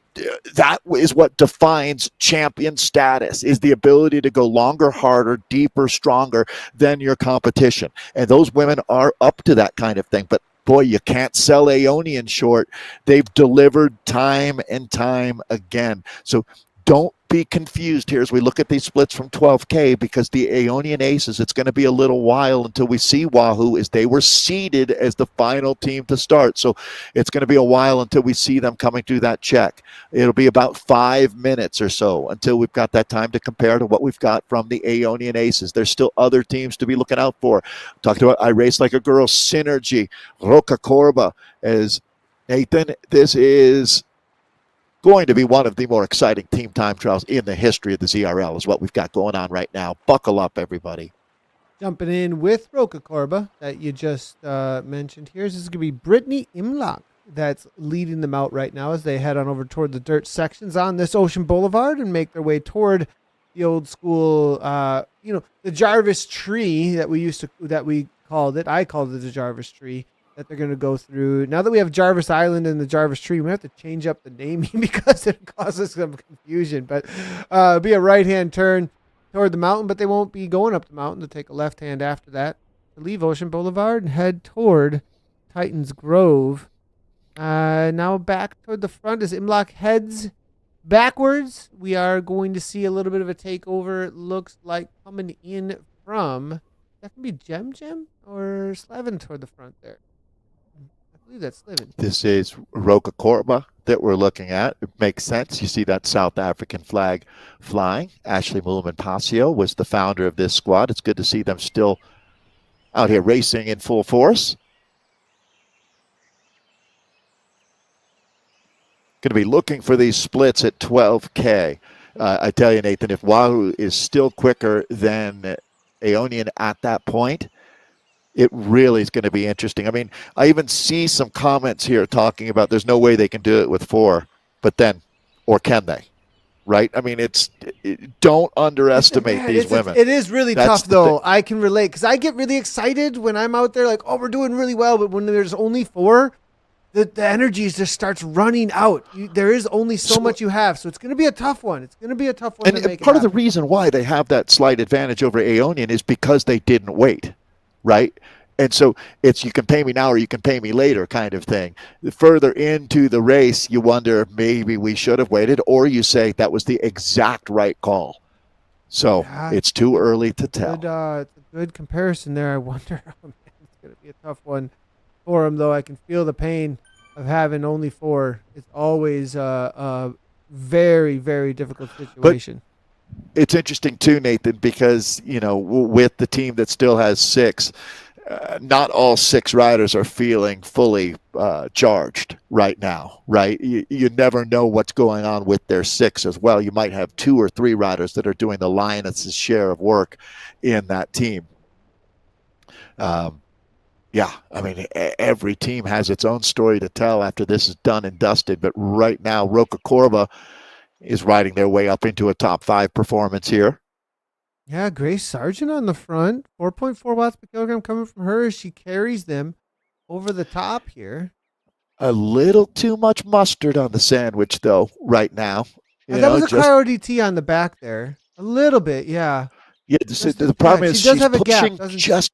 is what defines champion status, is the ability to go longer, harder, deeper, stronger than your competition. And those women are up to that kind of thing. But boy, you can't sell Aeonian short. They've delivered time and time again. So don't be confused here as we look at these splits from 12K, because the Aeonian Aces, it's going to be a little while until we see Wahoo, as they were seeded as the final team to start. So it's going to be a while until we see them coming through that check. It'll be about 5 minutes or so until we've got that time to compare to what we've got from the Aeonian Aces. There's still other teams to be looking out for. Talked about I Race Like a Girl, Synergy, Roca Corba. As Nathan, this is going to be one of the more exciting team time trials in the history of the ZRL, is what we've got going on right now. Buckle up, everybody. Jumping in with Roca Corba that you just mentioned here. This is going to be Brittany Imlach that's leading them out right now as they head on over toward the dirt sections on this Ocean Boulevard and make their way toward the old school, the Jarvis tree that we called it. I called it the Jarvis tree that they're going to go through. Now that we have Jarvis Island and the Jarvis tree, we have to change up the naming because it causes some confusion. But be a right-hand turn toward the mountain, but they won't be going up the mountain. They'll take a left-hand after that to leave Ocean Boulevard and head toward Titans Grove. Now back toward the front as Imlach heads backwards. We are going to see a little bit of a takeover. It looks like coming in from, that can be Gem or Slevin toward the front there. I believe that's Slevin. This is Roca Corba that we're looking at. It makes sense. You see that South African flag flying. Ashley Mulliman-Pasio was the founder of this squad. It's good to see them still out here racing in full force. Going to be looking for these splits at 12K. I tell you, Nathan, if Wahoo is still quicker than Aeonian at that point, it really is going to be interesting. I mean, I even see some comments here talking about there's no way they can do it with 4, but then, or can they? Right? I mean, don't underestimate these women. It is really tough, though. I can relate because I get really excited when I'm out there like, oh, we're doing really well. But when there's only 4, the energy just starts running out. There is only so much you have. So it's going to be a tough one. It's going to be a tough one to make part of the reason why they have that slight advantage over Aeonian is because they didn't wait. Right? And so it's you can pay me now or you can pay me later kind of thing. Further into the race, you wonder maybe we should have waited, or you say that was the exact right call. So it's too early to tell. It's a good comparison there. I wonder. Oh, man, it's going to be a tough one for him, though. I can feel the pain of having only 4. It's always a very, very difficult situation. But it's interesting too, Nathan, because, with the team that still has 6, not all 6 riders are feeling fully charged right now, right? You never know what's going on with their 6 as well. You might have 2 or 3 riders that are doing the lioness' share of work in that team. Yeah, I mean, every team has its own story to tell after this is done and dusted. But right now, Roca Corba is riding their way up into a top 5 performance here. Yeah, Grace Sargent on the front. 4.4 watts per kilogram coming from her as she carries them over the top here. A little too much mustard on the sandwich, though, right now. That was a cryo DT on the back there. A little bit, yeah. Yeah, the problem is she's pushing just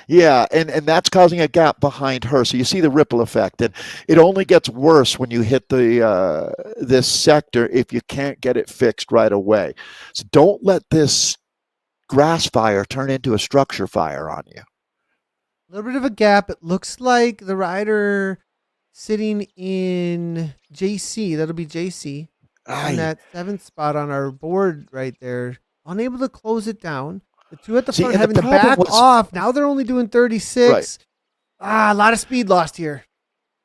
Yeah, and that's causing a gap behind her. So you see the ripple effect, and it only gets worse when you hit the this sector if you can't get it fixed right away. So don't let this grass fire turn into a structure fire on you. A little bit of a gap. It looks like the rider sitting in JC. That'll be JC on Aye. that seventh spot on our board right there. Unable to close it down. The two at the See, front and the having to problem back was off. Now they're only doing right. 36. A lot of speed lost here.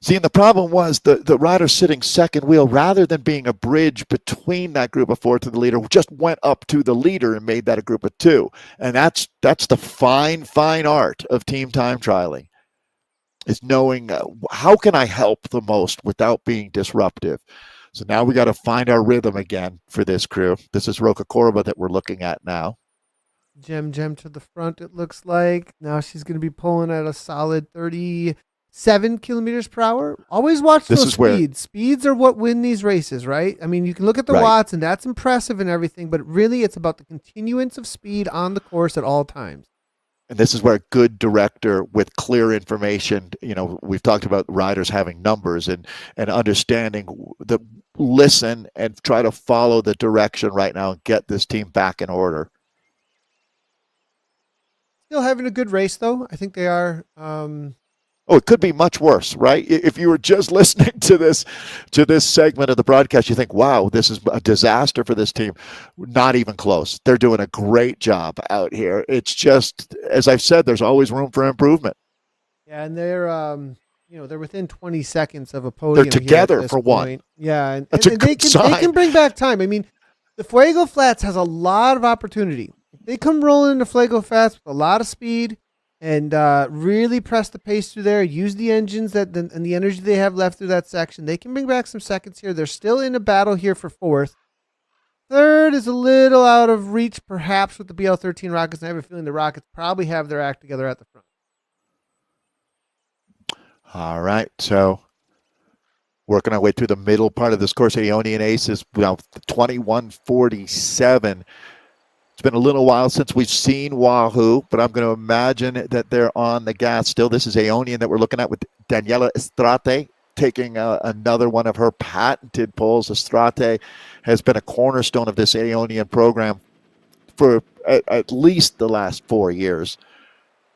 See, and the problem was the rider sitting second wheel, rather than being a bridge between that group of four to the leader, just went up to the leader and made that a group of two. And that's the fine art of team time trialing, is knowing how can I help the most without being disruptive. So now we got to find our rhythm again for this crew. This is Roca Corba that we're looking at now. Gem to the front, it looks like. Now she's going to be pulling at a solid 37 kilometers per hour. Always watch those speeds. Speeds are what win these races, right? I mean, you can look at the watts, and that's impressive and everything, but really it's about the continuance of speed on the course at all times. And this is where a good director with clear information, we've talked about riders having numbers and understanding the listen and try to follow the direction right now and get this team back in order. Still having a good race, though. I think they are. It could be much worse, right? If you were just listening to this segment of the broadcast, you think, wow, this is a disaster for this team. Not even close. They're doing a great job out here. It's just, as I've said, there's always room for improvement. Yeah, and they're within 20 seconds of a podium. They're together for one. Yeah, and that's a good sign. They can bring back time. I mean, the Fuego Flats has a lot of opportunity. If they come rolling into Fuego Flats with a lot of speed and really press the pace through there, use the engines and the energy they have left through that section, they can bring back some seconds here. They're still in a battle here for fourth. Third is a little out of reach, perhaps, with the BL13 Rockets. And I have a feeling the Rockets probably have their act together at the front. All right, so working our way through the middle part of this course. Aeonian Ace is 21:47. It's been a little while since we've seen Wahoo, but I'm going to imagine that they're on the gas still. This is Aeonian that we're looking at with Daniela Estrate taking another one of her patented poles. Estrate has been a cornerstone of this Aeonian program for at least the last 4 years.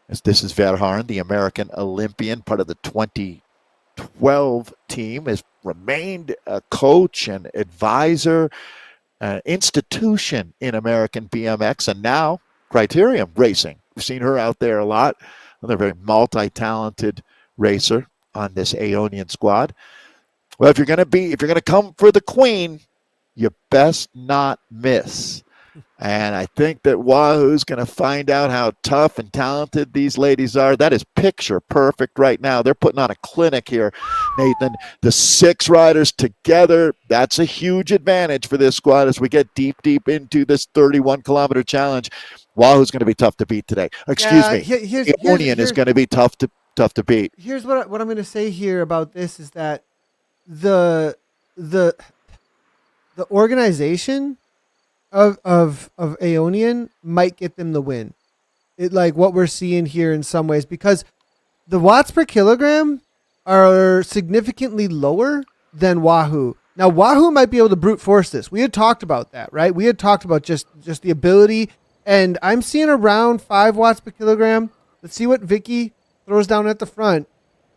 As this is Verharn, the American Olympian, part of the 2012 team, has remained a coach and advisor, institution in American BMX, and now Criterium Racing. We've seen her out there a lot. Another very multi-talented racer on this Aeonian squad. Well, if you're going to come for the queen, you best not miss. And I think that Wahoo's going to find out how tough and talented these ladies are. That is picture perfect right now. They're putting on a clinic here, Nathan. The 6 riders together, that's a huge advantage for this squad as we get deep into this 31-kilometer challenge. Wahoo's going to be tough to beat today. Excuse me. Aeonian is going to be tough to beat. Here's what I'm going to say here about this is that the organization of Aeonian might get them the win. It like what we're seeing here in some ways, because the watts per kilogram are significantly lower than Wahoo. Now Wahoo might be able to brute force this. We had talked about that, right? We had talked about just the ability, and I'm seeing around 5 watts per kilogram. Let's see what Vicky throws down at the front.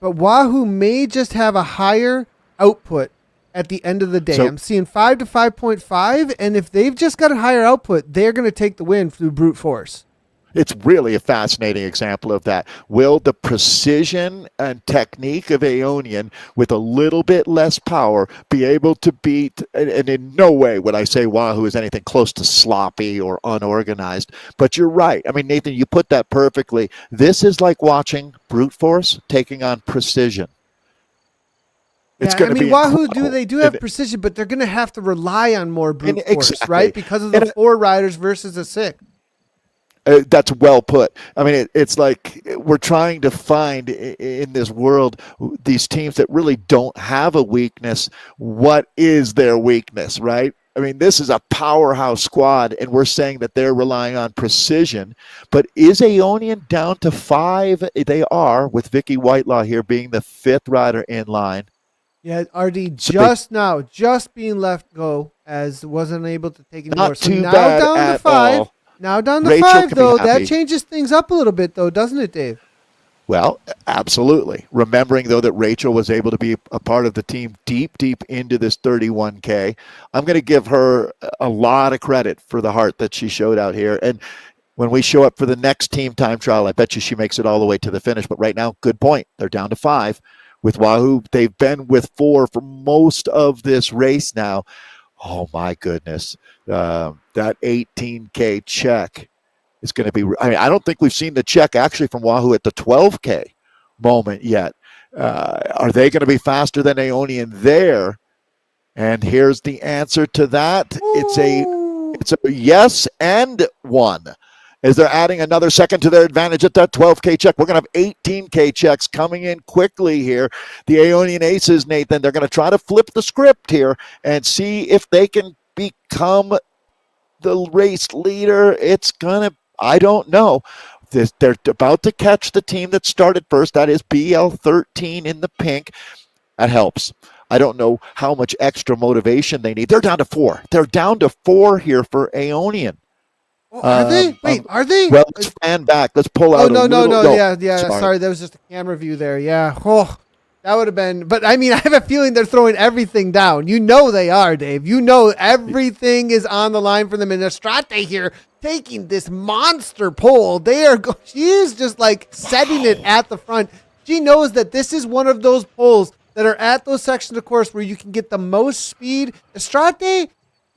But Wahoo may just have a higher output at the end of the day. So, I'm seeing 5 to 5.5, and if they've just got a higher output, they're going to take the win through brute force. It's really a fascinating example of that. Will the precision and technique of Aeonian with a little bit less power be able to beat, and in no way would I say Wahoo is anything close to sloppy or unorganized, but you're right. I mean, Nathan, you put that perfectly. This is like watching brute force taking on precision. It's going to be Wahoo they do have precision, but they're going to have to rely on more brute force, right? Because of the 4 riders versus a 6. That's well put. I mean, it's like we're trying to find in this world these teams that really don't have a weakness. What is their weakness, right? I mean, this is a powerhouse squad, and we're saying that they're relying on precision. But is Aeonian down to 5? They are, with Vicky Whitelaw here being the 5th rider in line. Yeah, RD just being left go as wasn't able to take anymore. So too now bad down to at 5. all. Now down to Rachel 5, can be though. happy. That changes things up a little bit, though, doesn't it, Dave? Well, absolutely. Remembering, though, that Rachel was able to be a part of the team deep into this 31K. I'm going to give her a lot of credit for the heart that she showed out here. And when we show up for the next team time trial, I bet you she makes it all the way to the finish. But right now, good point. They're down to 5. With Wahoo, they've been with 4 for most of this race now. Oh, my goodness. That 18K check is going to be, I mean, I don't think we've seen the check actually from Wahoo at the 12K moment yet. Are they going to be faster than Aeonian there? And here's the answer to that. It's a yes and 1. As they're adding another second to their advantage at that 12K check. We're going to have 18K checks coming in quickly here. The Aeonian Aces, Nathan, they're going to try to flip the script here and see if they can become the race leader. It's going to, I don't know. They're about to catch the team that started first. That is BL13 in the pink. That helps. I don't know how much extra motivation they need. They're down to 4. They're down to 4 here for Aeonian. Oh, are they? Wait, are they? Well, let's fan back. Let's pull out. No. Yeah. Sorry, that was just a camera view there. Yeah. Oh, that would have been. But I mean, I have a feeling they're throwing everything down. You know they are, Dave. You know everything is on the line for them. And Estrate here taking this monster pole. She is just like setting it at the front. She knows that this is one of those poles that are at those sections of course where you can get the most speed. Estrate,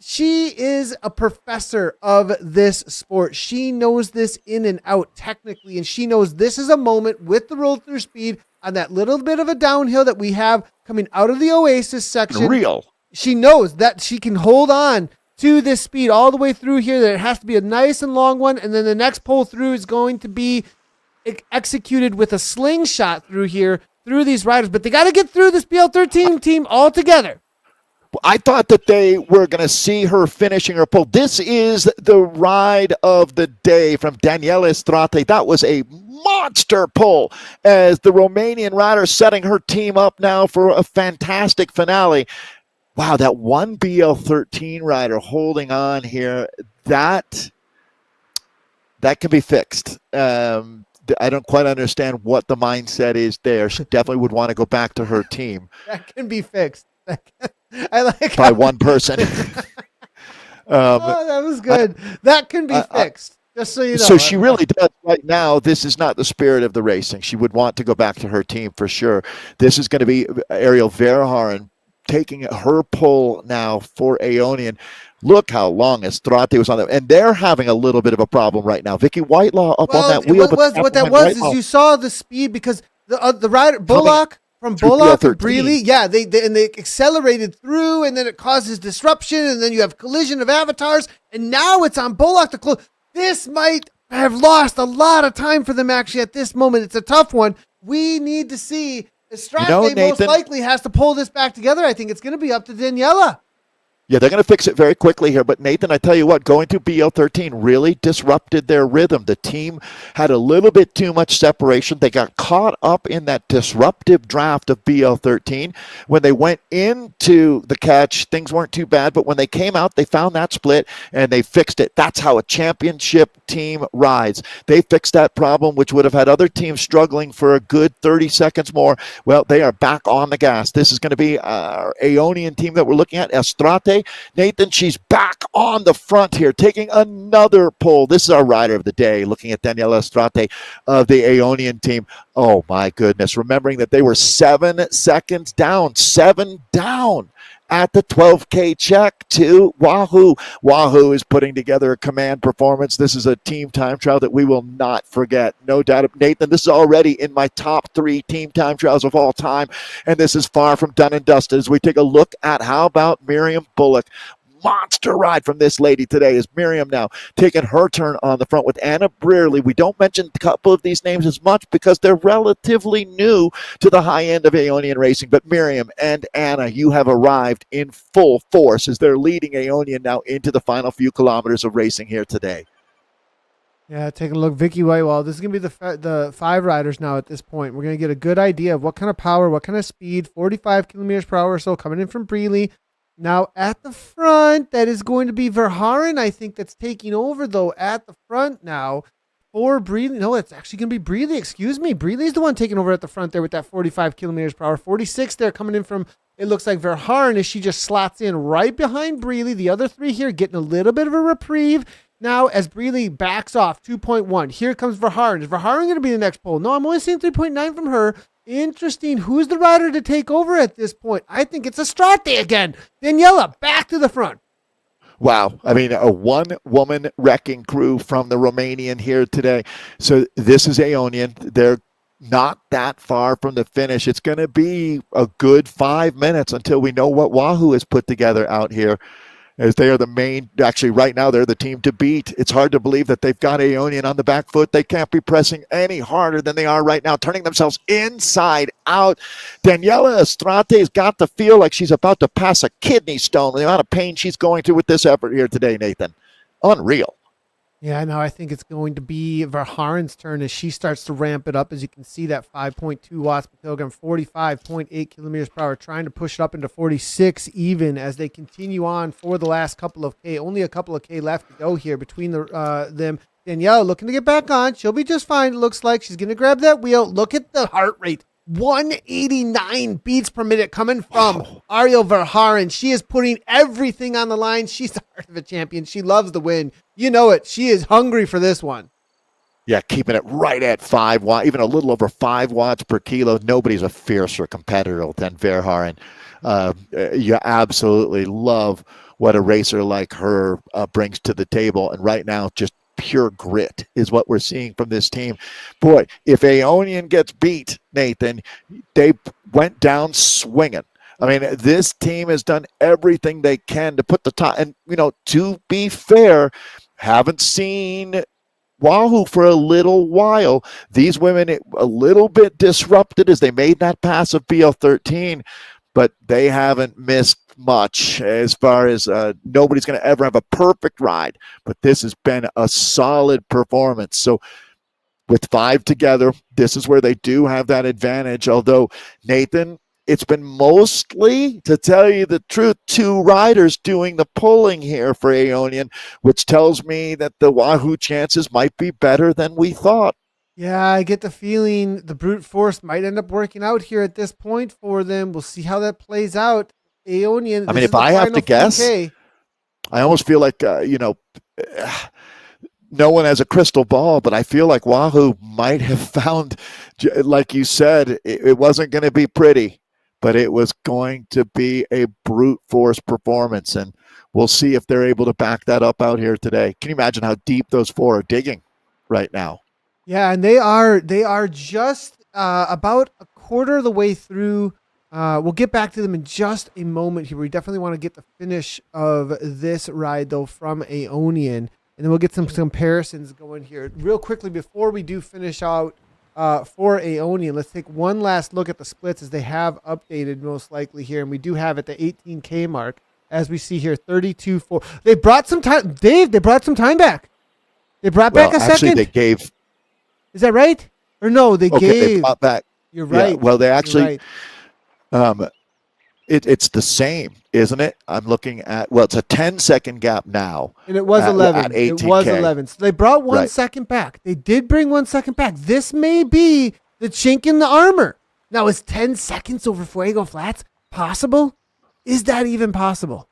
she is a professor of this sport. She knows this in and out technically, and she knows this is a moment with the roll through speed on that little bit of a downhill that we have coming out of the Oasis section. Real. She knows that she can hold on to this speed all the way through here, that it has to be a nice and long one, and then the next pull through is going to be executed with a slingshot through here, through these riders. But they got to get through this BL13 team all together. I thought that they were going to see her finishing her pole. This is the ride of the day from Daniela Estrate. That was a monster pull as the Romanian rider setting her team up now for a fantastic finale. Wow, that one BL13 rider holding on here, that can be fixed. I don't quite understand what the mindset is there. She definitely would want to go back to her team. That can be fixed. I like by one person. Oh, that was good. That can be fixed. Just so you know. So she really does right now. This is not the spirit of the racing. She would want to go back to her team for sure. This is going to be Ariel Verhaeren taking her pull now for Aeonian. Look how long Estrate was on them. And they're having a little bit of a problem right now. Vicky Whitelaw up on that wheel. What that was is you saw the speed because the rider, Bullock, from Bullock and Brealey, yeah, they accelerated through, and then it causes disruption, and then you have collision of avatars, and now it's on Bullock to close. This might have lost a lot of time for them actually at this moment. It's a tough one. We need to see. Estrate most likely has to pull this back together. I think it's going to be up to Daniela. Yeah, they're going to fix it very quickly here. But, Nathan, I tell you what, going through BL13 really disrupted their rhythm. The team had a little bit too much separation. They got caught up in that disruptive draft of BL13. When they went into the catch, things weren't too bad. But when they came out, they found that split, and they fixed it. That's how a championship team rides. They fixed that problem, which would have had other teams struggling for a good 30 seconds more. Well, they are back on the gas. This is going to be our Aeonian team that we're looking at, Estrate. Nathan, she's back on the front here, taking another pull. This is our rider of the day, looking at Daniela Estrate of the Aeonian team. Oh, my goodness. Remembering that they were 7 seconds down, 7 down at the 12K check to Wahoo. Wahoo is putting together a command performance. This is a team time trial that we will not forget. No doubt. Nathan, this is already in my top 3 team time trials of all time, and this is far from done and dusted as we take a look at how about Miriam Bullock. monster ride from this lady today as Miriam now taking her turn on the front with Anna Brearley. We don't mention a couple of these names as much because they're relatively new to the high end of Aeonian racing. But Miriam and Anna, you have arrived in full force as they're leading Aeonian now into the final few kilometers of racing here today. Yeah, taking a look, Vicky Whitewell. This is going to be the 5 riders now at this point. We're going to get a good idea of what kind of power, what kind of speed, 45 kilometers per hour or so coming in from Brearley. Now at the front, that is going to be Verhaeren, I think, that's taking over, though, at the front now for Brearley. No, it's actually going to be Brearley. Excuse me. Brearley's the one taking over at the front there with that 45 kilometers per hour. 46 there coming in from, it looks like Verhaeren as she just slots in right behind Brearley. The other 3 here getting a little bit of a reprieve. Now, as Brearley backs off 2.1, here comes Verhaeren. Is Verhaeren going to be the next pole? No, I'm only seeing 3.9 from her. Interesting. Who's the rider to take over at this point? I think it's Astrate again. Daniela back to the front. Wow. I mean, a one-woman wrecking crew from the Romanian here today. So this is Aeonian. They're not that far from the finish. It's going to be a good 5 minutes until we know what Wahoo has put together out here, as they are the main, actually right now they're the team to beat. It's hard to believe that they've got Aeonian on the back foot. They can't be pressing any harder than they are right now, turning themselves inside out. Daniela Astrate's got to feel like she's about to pass a kidney stone with the amount of pain she's going through with this effort here today, Nathan. Unreal. Yeah, no, I think it's going to be Verhaeren's turn as she starts to ramp it up. As you can see, that 5.2 watts per kilogram, 45.8 kilometers per hour, trying to push it up into 46 even as they continue on for the last couple of K. Only a couple of K left to go here between them. Danielle looking to get back on. She'll be just fine. It looks like she's going to grab that wheel. Look at the heart rate. 189 beats per minute coming from Ariel Verhaeren. She is putting everything on the line. She's the heart of a champion. She loves the win. You know it. She is hungry for this one. Yeah, keeping it right at 5 watts, even a little over 5 watts per kilo. Nobody's a fiercer competitor than Verhaeren. You absolutely love what a racer like her brings to the table. And right now, just pure grit is what we're seeing from this team. Boy, if Aeonian gets beat, Nathan, they went down swinging. I mean, this team has done everything they can to put the top. And, you know, to be fair, haven't seen Wahoo for a little while. These women a little bit disrupted as they made that pass of BL13, but they haven't missed much as far as nobody's going to ever have a perfect ride, but this has been a solid performance. So with 5 together, this is where they do have that advantage. Although, Nathan, it's been mostly, to tell you the truth, 2 riders doing the pulling here for Aeonian, which tells me that the Wahoo chances might be better than we thought. Yeah, I get the feeling the brute force might end up working out here at this point for them. We'll see how that plays out. Aeonian. I mean, if I have to guess, I almost feel like, no one has a crystal ball, but I feel like Wahoo might have found, like you said, it wasn't going to be pretty, but it was going to be a brute force performance. And we'll see if they're able to back that up out here today. Can you imagine how deep those 4 are digging right now? Yeah, and they are just about a quarter of the way through. We'll get back to them in just a moment here. We definitely want to get the finish of this ride, though, from Aeonian. And then we'll get some comparisons going here. Real quickly, before we do finish out for Aeonian, let's take one last look at the splits as they have updated most likely here. And we do have at the 18K mark, as we see here, 32.4. They brought some time. Dave, they brought some time back. They brought back a second. Actually, they gave. Is that right? Or no, they gave. They brought back. You're right. Yeah, well, they actually. Right. It's the same, isn't it? I'm looking at, well, it's a 10-second gap now. And it was 11. At 18K. It was 11. So they brought 1 right. second back. They did bring 1 second back. This may be the chink in the armor. Now, is 10 seconds over Fuego Flats possible? Is that even possible?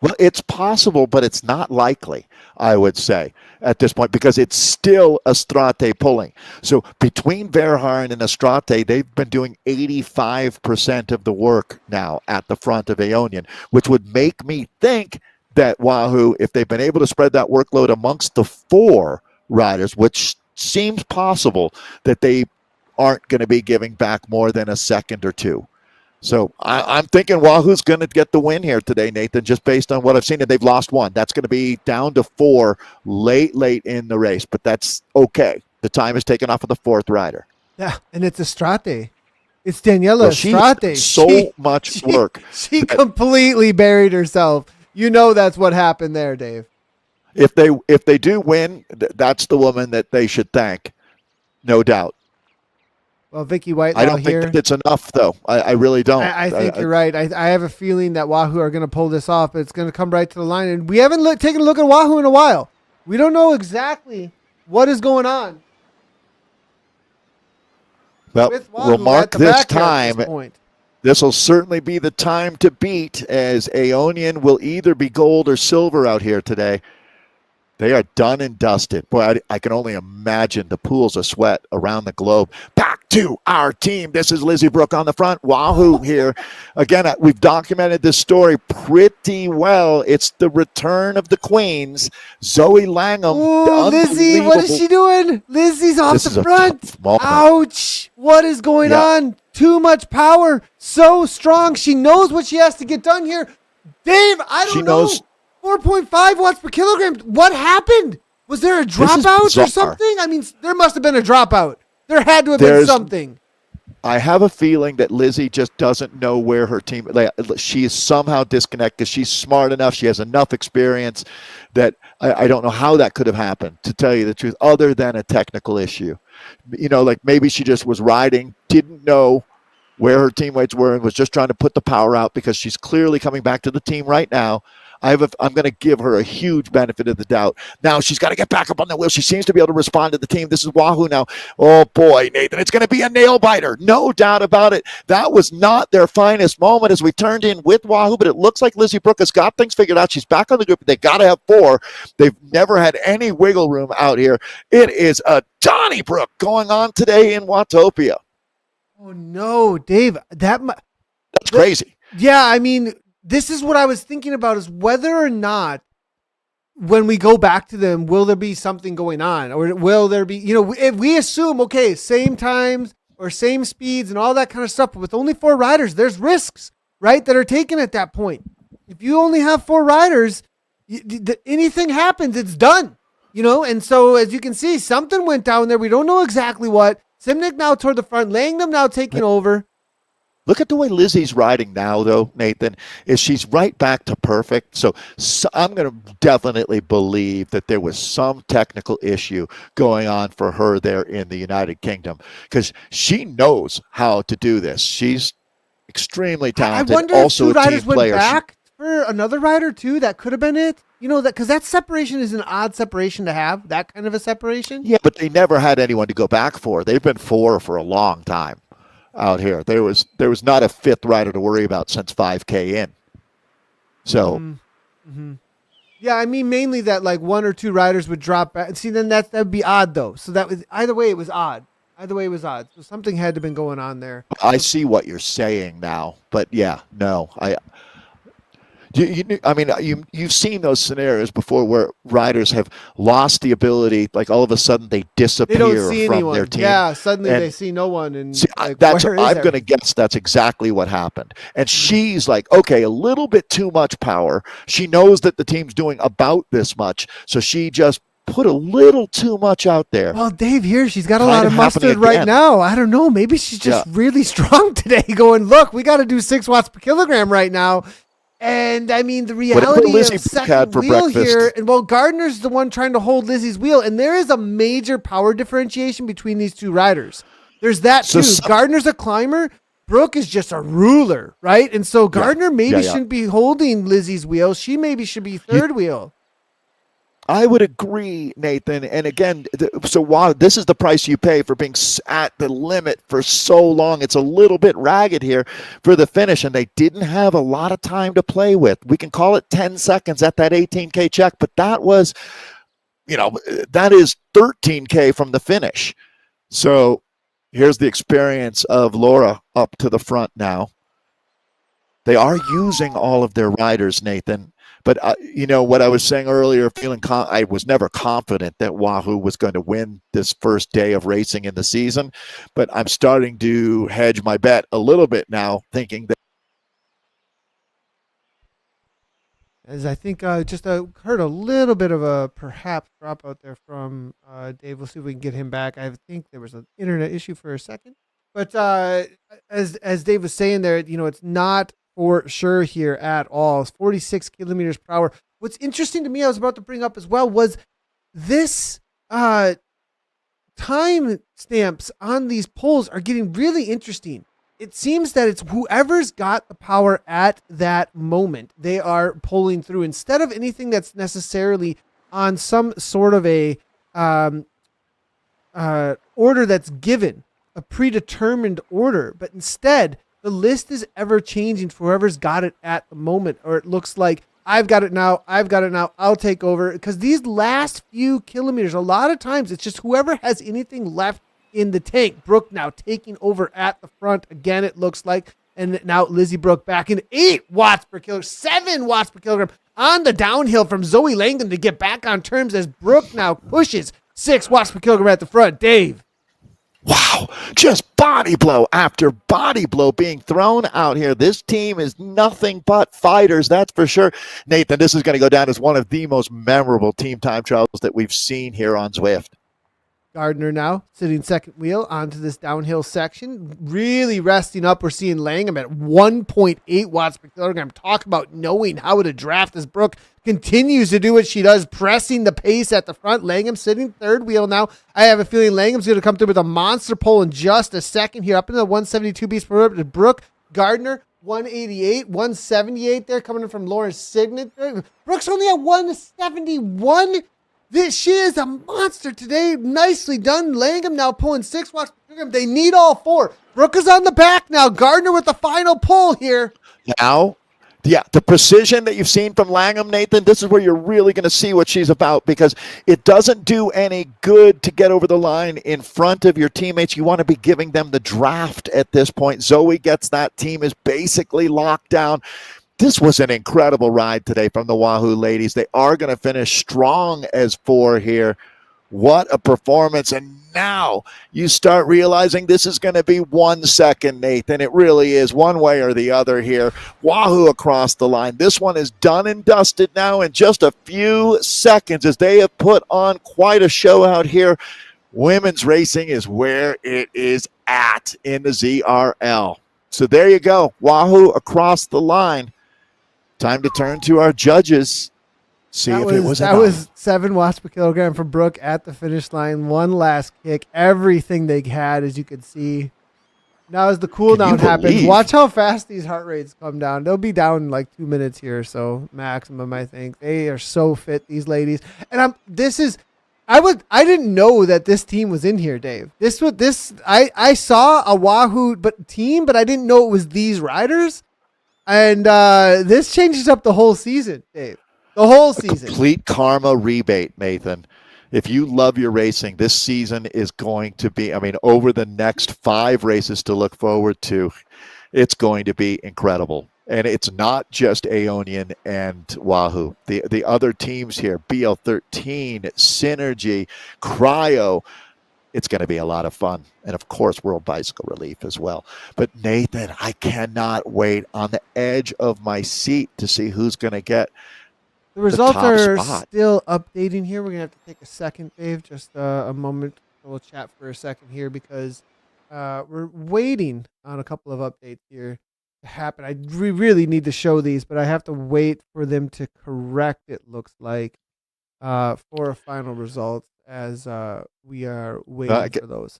Well, it's possible, but it's not likely, I would say, at this point, because it's still Astrate pulling. So between Verhaeren and Astrate, they've been doing 85% of the work now at the front of Aeonian, which would make me think that Wahoo, if they've been able to spread that workload amongst the 4 riders, which seems possible, that they aren't going to be giving back more than a second or 2. So I'm thinking Wahoo's going to get the win here today, Nathan, just based on what I've seen. And they've lost one. That's going to be down to 4 late in the race, but that's okay. The time is taken off of the 4th rider. Yeah, and it's Estrate. It's Daniela Well, Estrate. So much work. She completely buried herself. You know that's what happened there, Dave. If they do win, that's the woman that they should thank, no doubt. Well, Vicky Whitelaw I don't here. think that it's enough, though. I really don't. I think you're right. I have a feeling that Wahoo are going to pull this off, but it's going to come right to the line. And we haven't taken a look at Wahoo in a while. We don't know exactly what is going on. Well, we'll mark this time. This will certainly be the time to beat, as Aeonian will either be gold or silver out here today. They are done and dusted. Boy, I can only imagine the pools of sweat around the globe. Back to our team. This is Lizzie Brooke on the front. Wahoo here. Again, we've documented this story pretty well. It's the return of the Queens. Zoe Langham. Ooh, Lizzie, what is she doing? Lizzie's off the front. Ouch. What is going on? Too much power. So strong. She knows what she has to get done here. Dave, I don't know. 4.5 watts per kilogram. What happened? Was there a dropout or something? I mean, there must have been a dropout. There had to have been something. I have a feeling that Lizzie just doesn't know where her team. She is somehow disconnected. She's smart enough. She has enough experience that I don't know how that could have happened, to tell you the truth, other than a technical issue. You know, like maybe she just was riding, didn't know where her teammates were, and was just trying to put the power out, because she's clearly coming back to the team right now. I'm going to give her a huge benefit of the doubt. Now she's got to get back up on the wheel. She seems to be able to respond to the team. This is Wahoo now. Oh, boy, Nathan, it's going to be a nail biter. No doubt about it. That was not their finest moment as we turned in with Wahoo, but it looks like Lizzie Brooke has got things figured out. She's back on the group. They got to have 4. They've never had any wiggle room out here. It is a Donnybrook going on today in Watopia. Oh, no, Dave. That's crazy. Yeah, I mean, this is what I was thinking about, is whether or not when we go back to them, will there be something going on, or will there be, if we assume, okay, same times or same speeds and all that kind of stuff, but with only 4 riders, there's risks, right, that are taken at that point. If you only have 4 riders, anything happens, it's done, and so as you can see, something went down there. We don't know exactly what. Simnick now toward the front, Langham now taking over. Look at the way Lizzie's riding now, though, Nathan, is she's right back to perfect. So I'm going to definitely believe that there was some technical issue going on for her there in the United Kingdom, because she knows how to do this. She's extremely talented. I wonder also if 2 a riders team player. Went back for another rider, too. That could have been it. Because that separation is an odd separation to have, that kind of a separation. Yeah, but they never had anyone to go back for. They've been 4 for a long time out here. There was not a 5th rider to worry about since 5K in. So, yeah, I mean mainly that like 1 or 2 riders would drop back. See, then that'd be odd though. So that was either way it was odd. So something had to have been going on there. I see what you're saying now, but yeah, no, You've seen those scenarios before where riders have lost the ability, like all of a sudden they disappear from their team. Yeah, suddenly they see no one. And I'm going to guess that's exactly what happened. And she's like, okay, a little bit too much power. She knows that the team's doing about this much, so she just put a little too much out there. Well, Dave, here she's got a lot of mustard right now. I don't know. Maybe she's just really strong today. Going, look, we got to do 6 watts per kilogram right now. And I mean, the reality of second wheel here, and Gardner's the one trying to hold Lizzie's wheel, and there is a major power differentiation between these 2 riders. There's that too. Gardner's a climber. Brooke is just a ruler, right? And so Gardner shouldn't be holding Lizzie's wheel. She maybe should be 3rd wheel. I would agree, Nathan. And again, this is the price you pay for being at the limit for so long. It's a little bit ragged here for the finish, and they didn't have a lot of time to play with. We can call it 10 seconds at that 18K check, but that was, that is 13K from the finish. So here's the experience of Laura up to the front now. They are using all of their riders, Nathan, But what I was saying earlier, I was never confident that Wahoo was going to win this first day of racing in the season, but I'm starting to hedge my bet a little bit now, thinking that. As I think just heard a little bit of a perhaps drop out there from Dave. We'll see if we can get him back. I think there was an internet issue for a second. But as Dave was saying there, it's not for sure here at all. It's 46 kilometers per hour. What's interesting to me, I was about to bring up as well, was this time stamps on these polls are getting really interesting. It seems that it's whoever's got the power at that moment they are pulling through, instead of anything that's necessarily on some sort of a order that's given, a predetermined order, but instead the list is ever changing for whoever's got it at the moment. Or it looks like I've got it now, I'll take over. Because these last few kilometers, a lot of times it's just whoever has anything left in the tank. Brooke now taking over at the front again, it looks like. And now Lizzie Brooke back in 8 watts per kilogram, 7 watts per kilogram on the downhill from Zoe Langdon to get back on terms as Brooke now pushes 6 watts per kilogram at the front. Dave. Wow, just body blow after body blow being thrown out here. This team is nothing but fighters, that's for sure. Nathan, this is going to go down as one of the most memorable team time trials that we've seen here on Zwift. Gardner now sitting second wheel onto this downhill section, really resting up. We're seeing Langham at 1.8 watts per kilogram. Talk about knowing how to draft as Brooke continues to do what she does, pressing the pace at the front. Langham sitting third wheel now. I have a feeling Langham's going to come through with a monster pole in just a second here, up into the 172 beats per hour. Brooke, Gardner, 188, 178 there, coming in from Lauren's signature. Brooke's only at 171. She is a monster today. Nicely done. Langham now pulling 6 watts per kilogram. They need all 4. Brooke is on the back now. Gardner with the final pull here. Now, yeah, the precision that you've seen from Langham, Nathan, this is where you're really going to see what she's about, because it doesn't do any good to get over the line in front of your teammates. You want to be giving them the draft at this point. Zoe gets that. Team is basically locked down. This was an incredible ride today from the Wahoo ladies. They are going to finish strong as 4 here. What a performance. And now you start realizing this is going to be 1 second, Nathan. It really is, one way or the other here. Wahoo across the line. This one is done and dusted now in just a few seconds, as they have put on quite a show out here. Women's racing is where it is at in the ZRL. So there you go. Wahoo across the line. Time to turn to our judges. That was 7 watts per kilogram for Brooke at the finish line. One last kick. Everything they had, as you could see. Now as the cool down happens, watch how fast these heart rates come down. They'll be down in like 2 minutes here, so maximum, I think. They are so fit, these ladies. And I didn't know that this team was in here, Dave. I saw a Wahoo team, but I didn't know it was these riders. And this changes up the whole season, Dave. The whole season. Complete karma rebate, Nathan. If you love your racing, this season is going to be, over the next 5 races to look forward to, it's going to be incredible. And it's not just Aeonian and Wahoo. The other teams here, BL13, Synergy, Cryo, it's going to be a lot of fun. And, of course, World Bicycle Relief as well. But, Nathan, I cannot wait on the edge of my seat to see who's going to get the results are still updating here. We're going to have to take a second, Dave, just a moment. We'll chat for a second here because we're waiting on a couple of updates here to happen. We really need to show these, but I have to wait for them to correct, it looks like, for a final result, as we are waiting for those.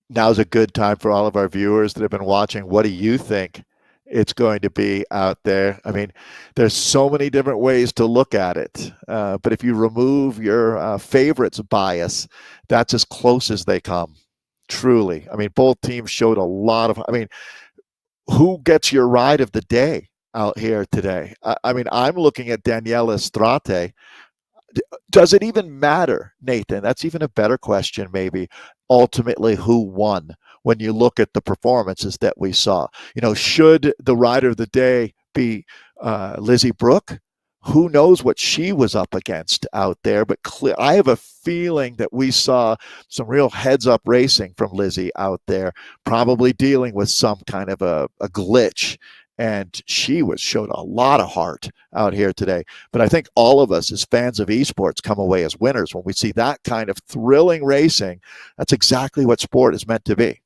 Now's a good time for all of our viewers that have been watching. What do you think it's going to be out there? There's so many different ways to look at it. But if you remove your favorites bias, that's as close as they come. Truly. Both teams showed a lot of, who gets your ride of the day out here today? I'm looking at Daniela Strate. Does it even matter, Nathan? That's even a better question, maybe. Ultimately, who won when you look at the performances that we saw? Should the rider of the day be Lizzie Brooke, who knows what she was up against out there, but I have a feeling that we saw some real heads-up racing from Lizzie out there, probably dealing with some kind of a glitch. And she showed a lot of heart out here today. But I think all of us as fans of esports come away as winners when we see that kind of thrilling racing. That's exactly what sport is meant to be.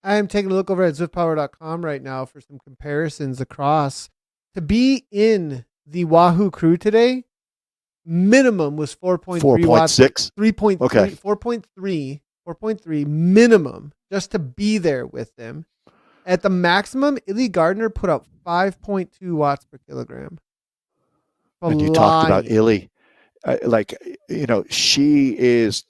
I'm taking a look over at zwiftpower.com right now for some comparisons across. To be in the Wahoo crew today, minimum was 4.3 watts. 4.6? 3.3, Okay. 4.3 minimum just to be there with them. At the maximum, Illy Gardner put up 5.2 watts per kilogram. And you talked about Illy. She is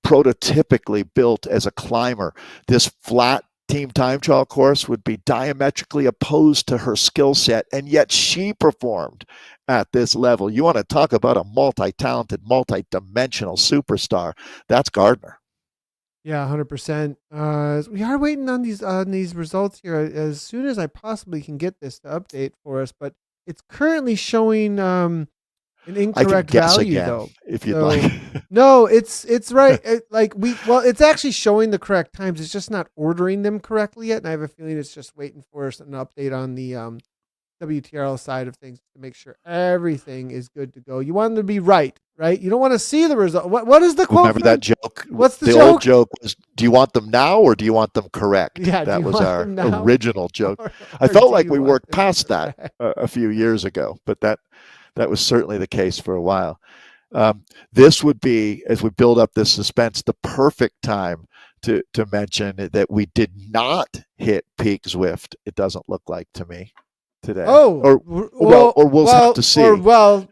prototypically built as a climber. This flat team time trial course would be diametrically opposed to her skill set, and yet she performed at this level. You want to talk about a multi-talented, multi-dimensional superstar. That's Gardner. Yeah, 100%. We are waiting on these results here as soon as I possibly can get this to update for us, but it's currently showing an incorrect value again, though. If you'd like. No, it's right. It's actually showing the correct times. It's just not ordering them correctly yet, and I have a feeling it's just waiting for us an update on the WTRL side of things to make sure everything is good to go. You want them to be right? You don't want to see the result. What is the quote? Remember that joke? What's the joke? joke? Old joke was, do you want them now or do you want them correct? Yeah, that was our original joke. I do felt like we you worked want them past that a few years ago, but that was certainly the case for a while. This would be, as we build up this suspense, the perfect time to mention that we did not hit peak Zwift. It doesn't look like to me today. Or we'll have to see. Will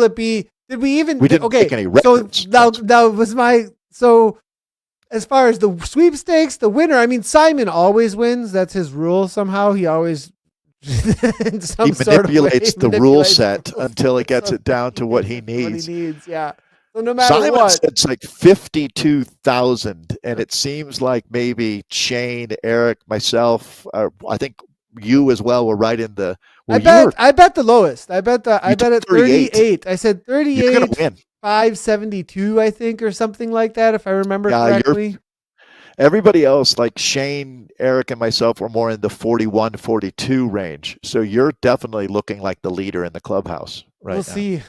it be? Did we even? We didn't make any records. So that was my. So as far as the sweepstakes, the winner. I mean, Simon always wins. That's his rule. Somehow he always. He manipulates the rule set until it gets it down to what he needs. Yeah. So no matter Simon what, said it's like 52,000, and it seems like maybe Shane, Eric, myself, I think you as well were right in the. I bet the lowest. I bet at 38. I said 38. You're gonna win. 572, I think, or something like that, if I remember correctly. Everybody else, like Shane, Eric, and myself, were more in the 41, 42 range. So you're definitely looking like the leader in the clubhouse right now.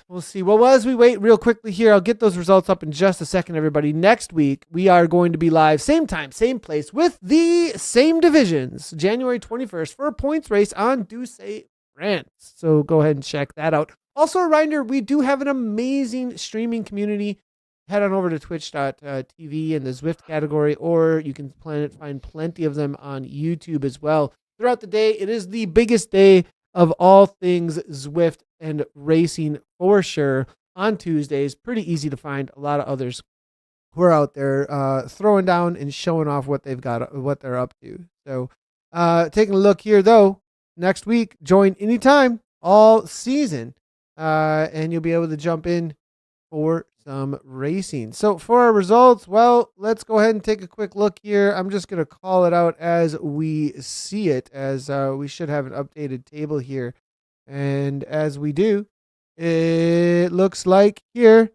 We'll see. Well, as we wait real quickly here, I'll get those results up in just a second, everybody. Next week, we are going to be live, same time, same place, with the same divisions, January 21st, for a points race on Douce, France. So go ahead and check that out. Also, a reminder, we do have an amazing streaming community. Head on over to twitch.tv in the Zwift category, or you can find plenty of them on YouTube as well. Throughout the day, it is the biggest day of all things Zwift and racing for sure. On Tuesdays, pretty easy to find a lot of others who are out there throwing down and showing off what they've got, what they're up to. So taking a look here, though, next week, join anytime, all season, and you'll be able to jump in for some racing. So for our results, well, let's go ahead and take a quick look here. I'm just going to call it out as we see it, as we should have an updated table here. And as we do, it looks like here,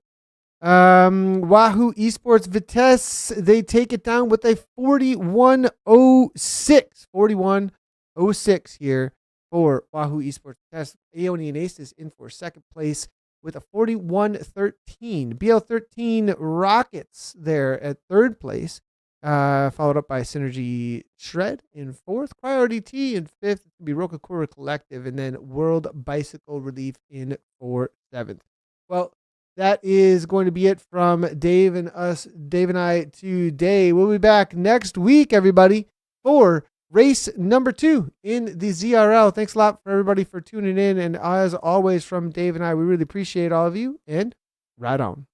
Wahoo Esports Vitesse, they take it down with a 41.06 here for Wahoo Esports Vitesse. Aeonian Aces in for second place with a 41.13. BL13 Rockets there at third place, followed up by Synergy Shred in fourth, Priority T in fifth, Birokakura Collective, and then World Bicycle Relief in for seventh. Well, that is going to be it from Dave and I today. We'll be back next week, everybody, for race number 2 in the ZRL. Thanks a lot for everybody for tuning in. And as always, from Dave and I, we really appreciate all of you, and ride on.